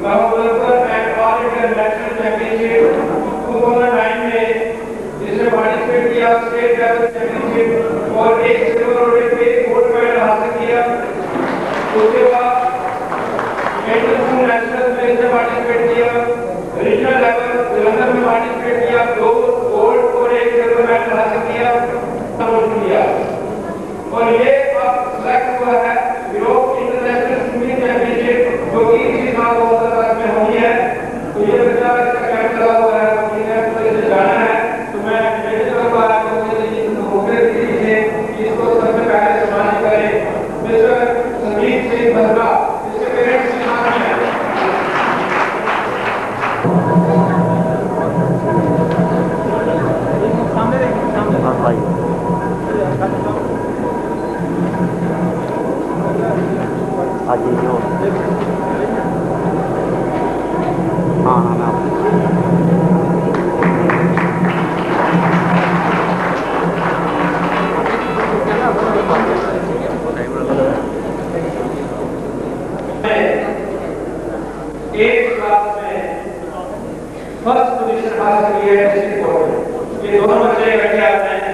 [SPEAKER 11] Now
[SPEAKER 7] किया, स्टेट लेवल चैंपियनशिप और एक सिल्वर और एक गोल्ड मेडल हासिल किया। उसके बाद इंटरनेशनल नेशनल में से पार्टिसिपेट किया, रीजनल लेवल जलंधर में पार्टिसिपेट किया, 2 गोल्ड और एक सिल्वर मेडल हासिल किया, प्रमोशन किया। और ये अब सेलेक्ट हुआ है यूरोप इंटरनेशनल स्विमिंग चैंपियनशिप जो कि इसी साल 2017 में होनी है। तो ये बच्चा इसका कैंप लगा हुआ है, तो इसे जाना है। तो मैं निवेदन करूंगा मुख्य अतिथि से कि इसको सबसे पहले सम्मानित करें मिस्टर संदीप सिंह बहरा, जिसके पेरेंट्स के साथ हैं। एक क्लास में फर्स्ट पोजीशन हासिल की है डिस्ट्रिक्ट बोर्ड में। ये दोनों बच्चे बैठे आते हैं,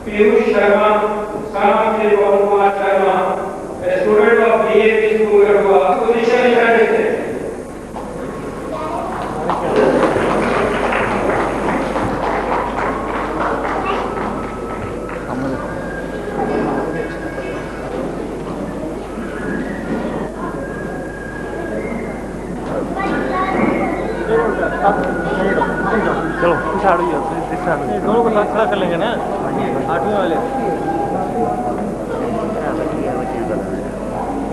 [SPEAKER 7] पीयूष शर्मा, सामन Shri Pawan Kumar Sharma, student of BA school Garhwa, position study से।
[SPEAKER 6] चलो दोनों को साथ खड़ा कर लेंगे ना, 8वीं वाले।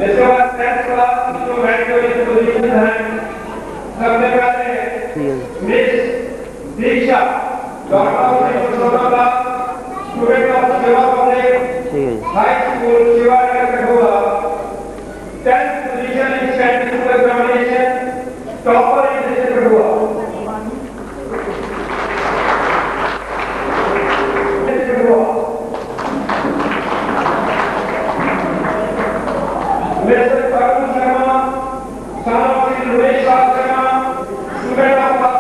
[SPEAKER 7] इसके बाद 10th क्लास जो मेडिकल पोजीशन है, सबसे पहले miss Diksha, doctor of student of Seva public high school Shivanagar Kathua, 10th position in statistical examination, topper in district Kathua. Mister Karun Sharma, सामाजिक निवेश Sharma, student of class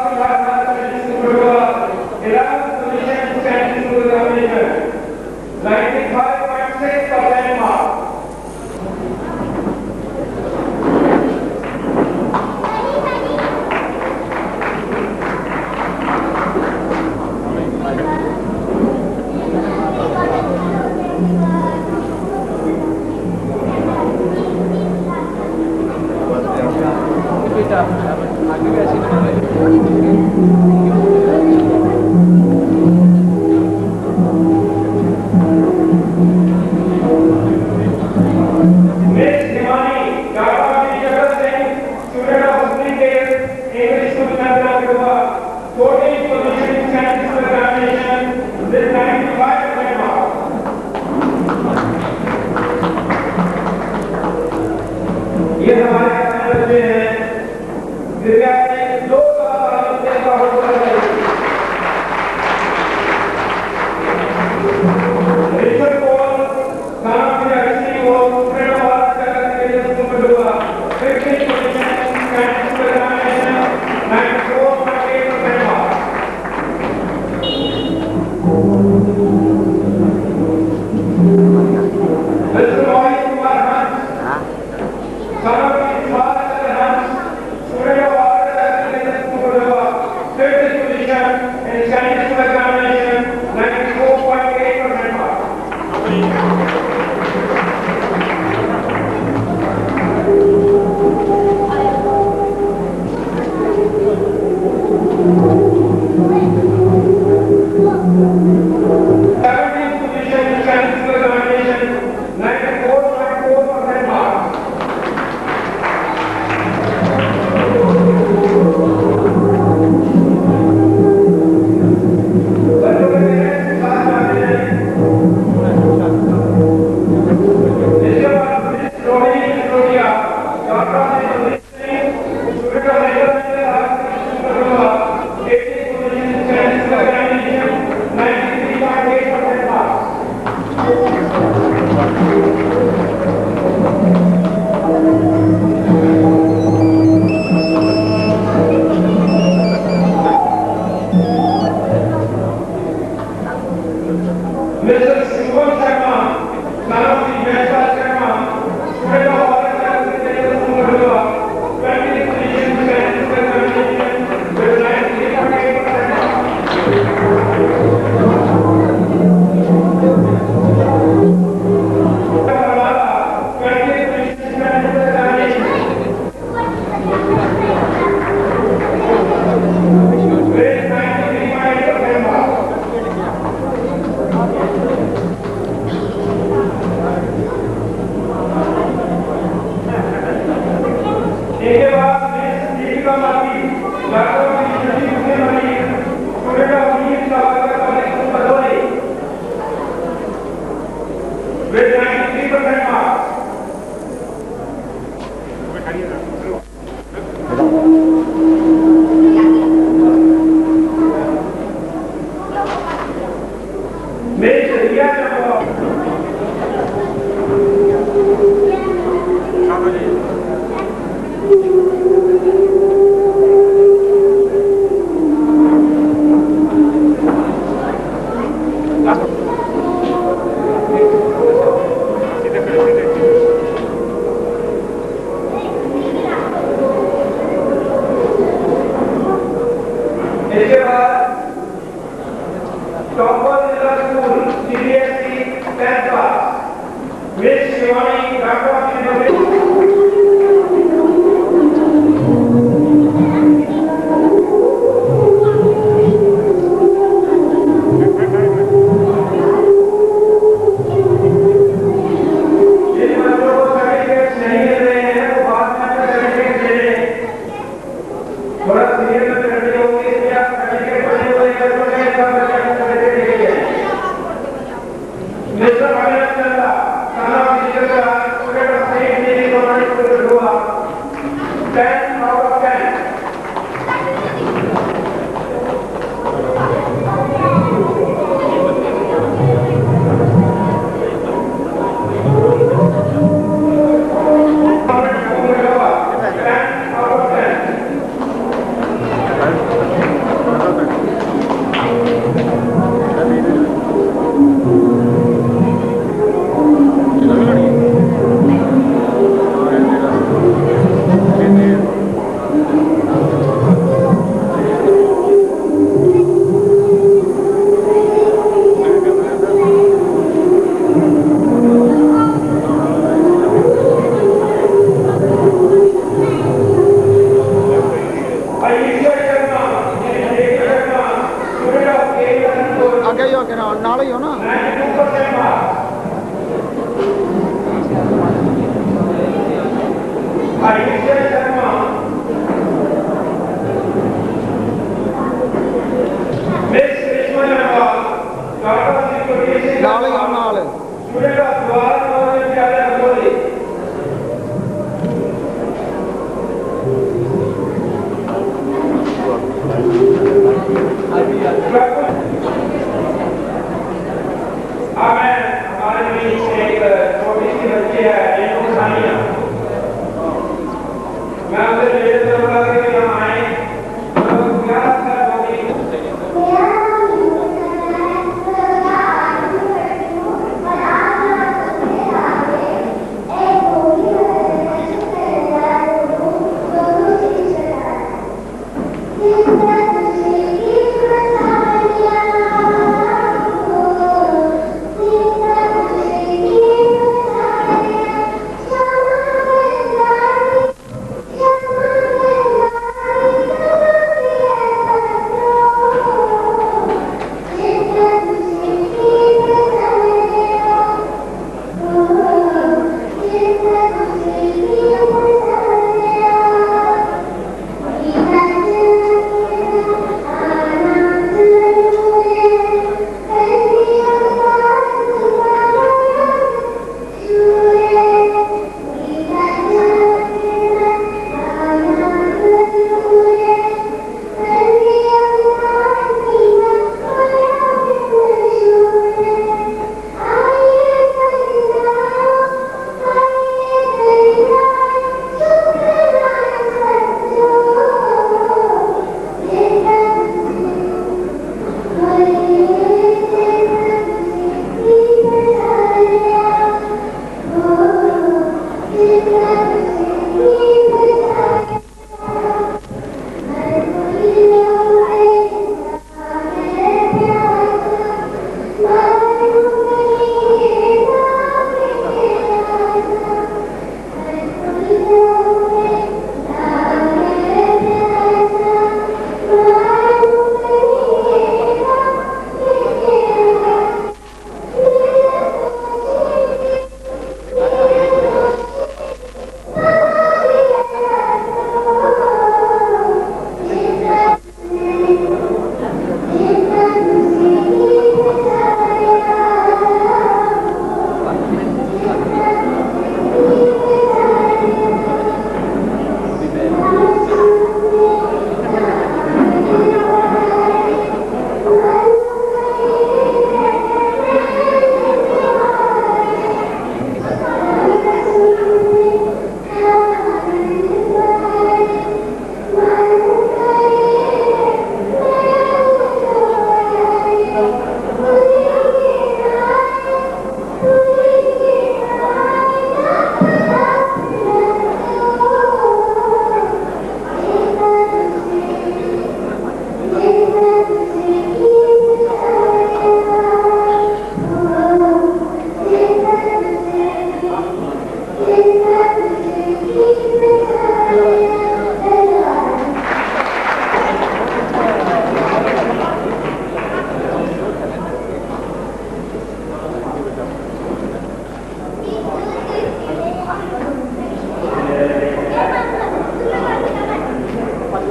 [SPEAKER 7] 11th position statistical examination, 95.6% marks. ये हमारे बच्चे हैं, दिव्यांग 2 साल का होता है।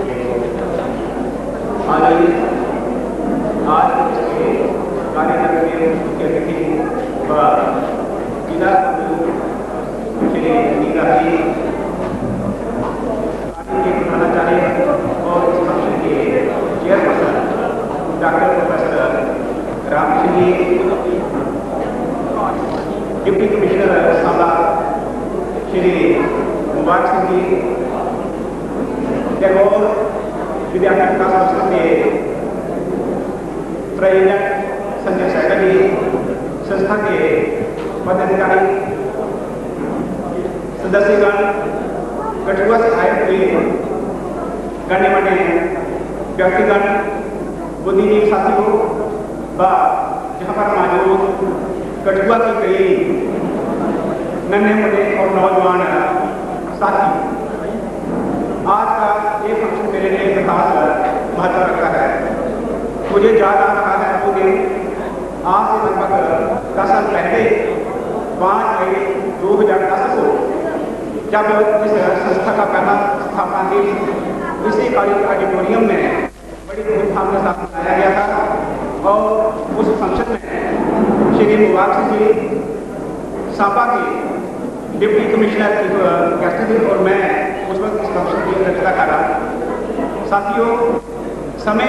[SPEAKER 7] आज के कार्यक्रम में मुख्य अतिथि व जिला श्री नीलाजी के प्रधानाचार्य और इस फंक्शन के चेयरपर्सन डॉक्टर प्रोफेसर रामसिंह जी, डिप्टी कमिश्नर सांबा श्री मुबारक सिंह जी, टैगोर विद्यार्थी विकास संस्था के प्रेसिडेंट संजय सहगल जी, संस्था के पदाधिकारी, सदस्यगण, कठुआ से आए हुए गण्यमान्य व्यक्तिगण, बुद्धिजीवी साथियों व जहाँ पर मौजूद कठुआ की कई नन्हे मुन्ने और नौजवान साथी, आज का ये फंक्शन मेरे लिए एक खास महत्व रखता है। मुझे याद आ रहा है वो दिन आज से लगभग 10 साल पहले 5 मई 2010 को जब इस संस्था का पहला स्थापना दिन इसी कॉलेज ऑडिटोरियम में बड़ी धूमधाम के साथ मनाया गया था और उस फंक्शन में श्री मुबारक सिंह जी सांबा के डिप्टी कमिश्नर गेस्ट थे और मैं उस वक्त इस फंक्शन की अध्यक्षता कर रहा था। साथियों, समय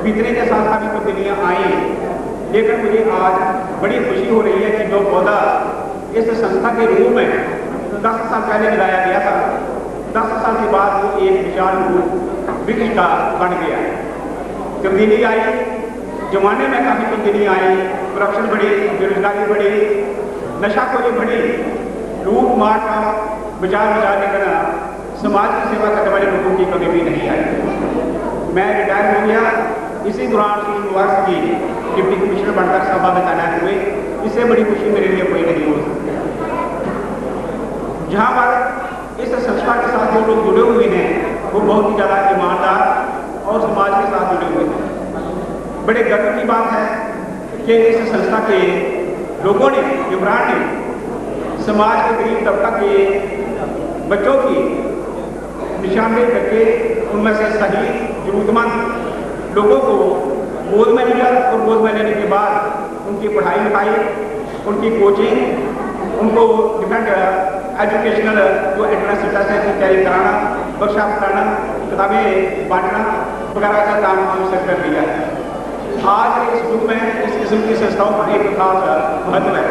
[SPEAKER 7] बीतने के साथ काफ़ी तब्दीलियाँ आई, लेकिन मुझे आज बड़ी खुशी हो रही है कि जो पौधा इस संस्था के रूप में 10 साल पहले लगाया गया था, 10 साल के बाद वो एक विशाल वृक्ष का बन गया। तब्दीली आई, जमाने में काफ़ी तब्दीली आई, करप्शन बढ़ी, बेरोजगारी बढ़ी, नशाखोरी बढ़ी, लूट मार का विचार लेकर समाज की सेवा करने वाले लोगों की कमी भी नहीं आई। मैं रिटायर हो गया, इसी दौरान श्री मुबारक जी डिप्टी कमिश्नर बनकर सभा में तैनात हुए। इससे बड़ी खुशी मेरे लिए कोई नहीं हो सकती। जहाँ पर इस संस्था के साथ जो लोग जुड़े हुए हैं वो बहुत ही ज़्यादा ईमानदार और समाज के साथ जुड़े हुए हैं। बड़े गर्व की बात है कि इस संस्था के लोगों ने, विवरण ने समाज के गरीब तबका के बच्चों की निशानदेही करके उनमें से सही जरूरतमंद लोगों को गोद में लिया और गोद में लेने के बाद उनकी पढ़ाई लिखाई, उनकी कोचिंग, उनको डिफरेंट एजुकेशनल जो एंट्रेंस टेस्ट है की तैयारी कराना, वर्कशॉप कराना, किताबें बांटना वगैरह का काम हमने कर दिया है। आज इस युग में इस किस्म की संस्थाओं का एक खास महत्व है।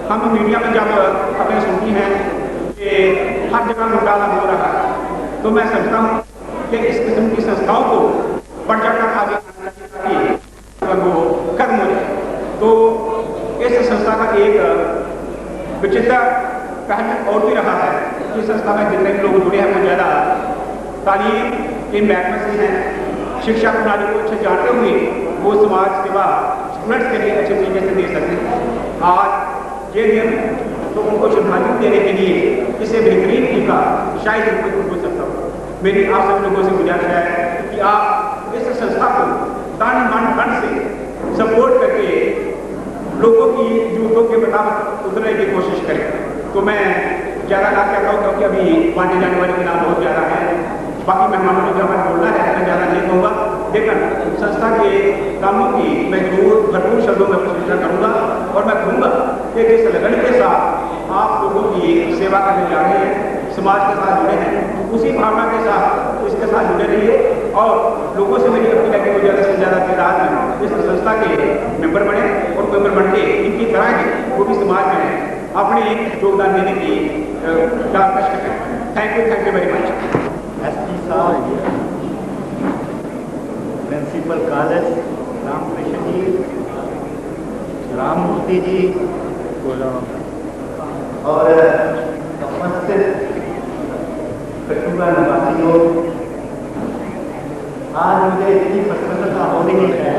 [SPEAKER 7] हम मीडिया में जब खबरें सुनती हैं कि हर जगह घोटाला हो रहा है, तो मैं समझता हूँ कि इस किस्म की संस्थाओं को बढ़ चढ़कर आगे वो कर्म हो जाए। तो इस संस्था का एक विचित्र पहलू और भी रहा है कि संस्था में जितने भी लोग जुड़े हैं वो ज़्यादा तालीम के महकमे से हैं, शिक्षा प्रणाली को अच्छे जानते हुए वो समाज सेवा स्टूडेंट्स के लिए अच्छे तरीके से दे सकते हैं। आज ये दिन तो उनको श्रद्धांजलि देने के लिए इसे बेहतरीन तरीका शायद कोई हो सकता हो। मेरी आप सब लोगों से गुजारिश है कि आप इस संस्था को तन मन धन से सपोर्ट करके लोगों की जरूरतों के मुताबिक उतरने की कोशिश करें। तो मैं ज़्यादा ना कहता हूँ क्योंकि अभी बांटे जाने वाले के नाम बहुत ज़्यादा है, बाकी मेहमानों को जब बोलना है मैं ज़्यादा नहीं कहूँगा, लेकिन संस्था के कामों की मैं जरूर भरपूर शब्दों में प्रशंसा करूँगा और मैं कहूँगा कि जिस लगन के साथ आप लोगों की सेवा करने जा रहे हैं, समाज के साथ जुड़े हैं, उसी भावना के साथ इसके साथ जुड़े रहिए और लोगों से मेरी अपील है कि वो ज़्यादा से ज़्यादा तादाद में इस संस्था के मेंबर बने और मेंबर बन के इनकी तरह ही वो भी समाज में अपने योगदान देने की कोशिश करें। Thank you very much.
[SPEAKER 11] SP साहब, प्रिंसिपल कॉलेज रामकृष्ण जी, राममूर्ति जी और उपस्थित कठुआ निवासियों, आज मुझे इतनी प्रसन्नता हो रही है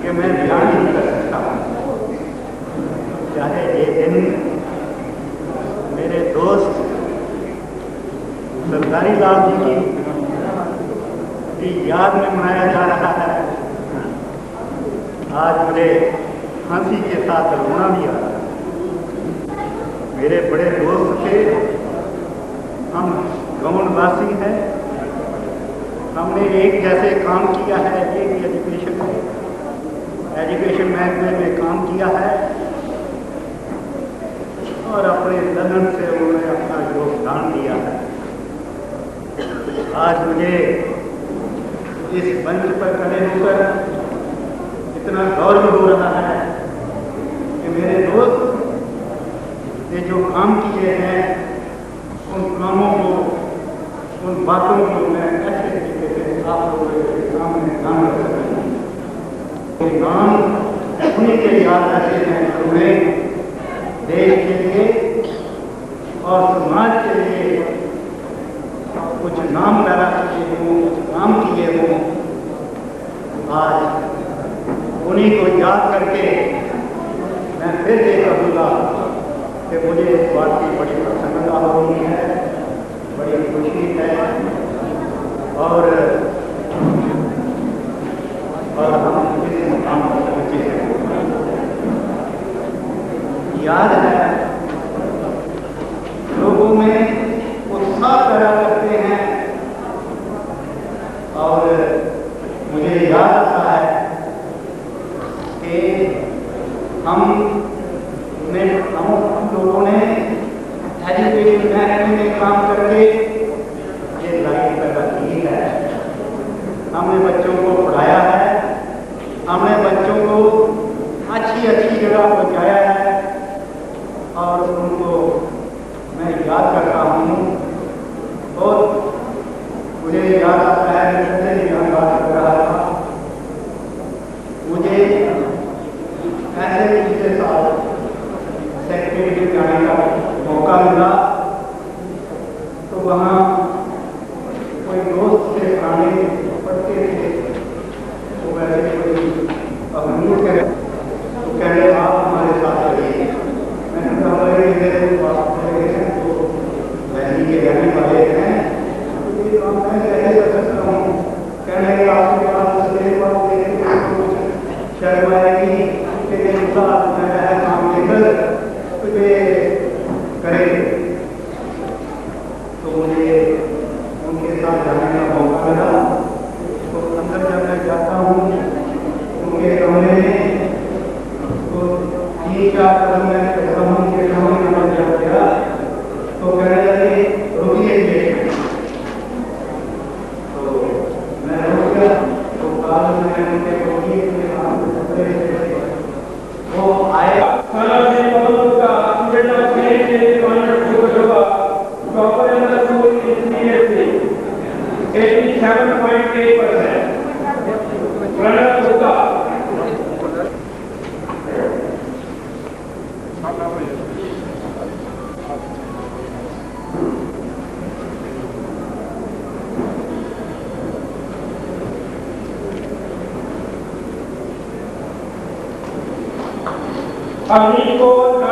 [SPEAKER 11] कि मैं बयान नहीं कर सकता। चाहे ये दिन मेरे दोस्त सरदारी लाल जी की याद में मनाया जा रहा है, आज मुझे हंसी के साथ रोना भी आ रहा है। मेरे बड़े दोस्त थे, हम गौणवासी है। हमने एक जैसे काम किया है, एक एजुकेशन महकमे में काम किया है और अपने लगन से उन्होंने अपना योगदान दिया है। आज मुझे इस मंच पर खड़े होकर इतना गौरव हो रहा है कि मेरे दोस्त ने जो काम किए हैं उन कामों को, उन बातों को मैं ऐसे तरीके से आप लोगों के सामने नाम रख सकता हूँ। नाम उन्हीं के याद रखे हैं उन्होंने देश के लिए और समाज के लिए कुछ नाम पैदा किए हों, कुछ काम किए हों। आज उन्हीं को याद करके मैं फिर ये कहूँगा कि मुझे इस बात की बड़ी प्रसन्नता हो रही है, बड़ी खुशी है और हम इस मुकाम पर पहुँचे हैं। याद है लोगों में उत्साह पैदा करते हैं और मुझे याद आता है कि हम लोगों ने एजुकेशन महकमे में काम करके ये लाइफ पैदा की है। हमने बच्चों को पढ़ाया है, हमने बच्चों को अच्छी अच्छी जगह पहुँचाया है और उनको मैं याद करता हूँ और मुझे याद आता है मैं यहाँ बात कर रहा था, मुझे ऐसे पिछले साल सेक्रेटरी जाने का मौका मिला तो वहाँ कोई दोस्त से गाने पढ़ते थे तो वैसे कोई अमरूद के तो कह रहे आप हमारे साथ रहिए। मैंने कहा मेरे बाप तो वैली के रहने वाले हैं तो ये काम मैं कैसे कर सकता हूँ। कहने लगे आपके पास शर्म आएगी कि मैं काम लेकर करेंगे तो मुझे उनके साथ जाने का मौका मिला। तो अंदर जब मैं जाता हूँ उनके कमरे में तो 3-4 कदम मैं कहता हूँ उनके कमरे में जब गया तो कहने लगे रुकिए तो मैं रुक गया तो काल में उनके रुकिए वो आए
[SPEAKER 12] Amigo,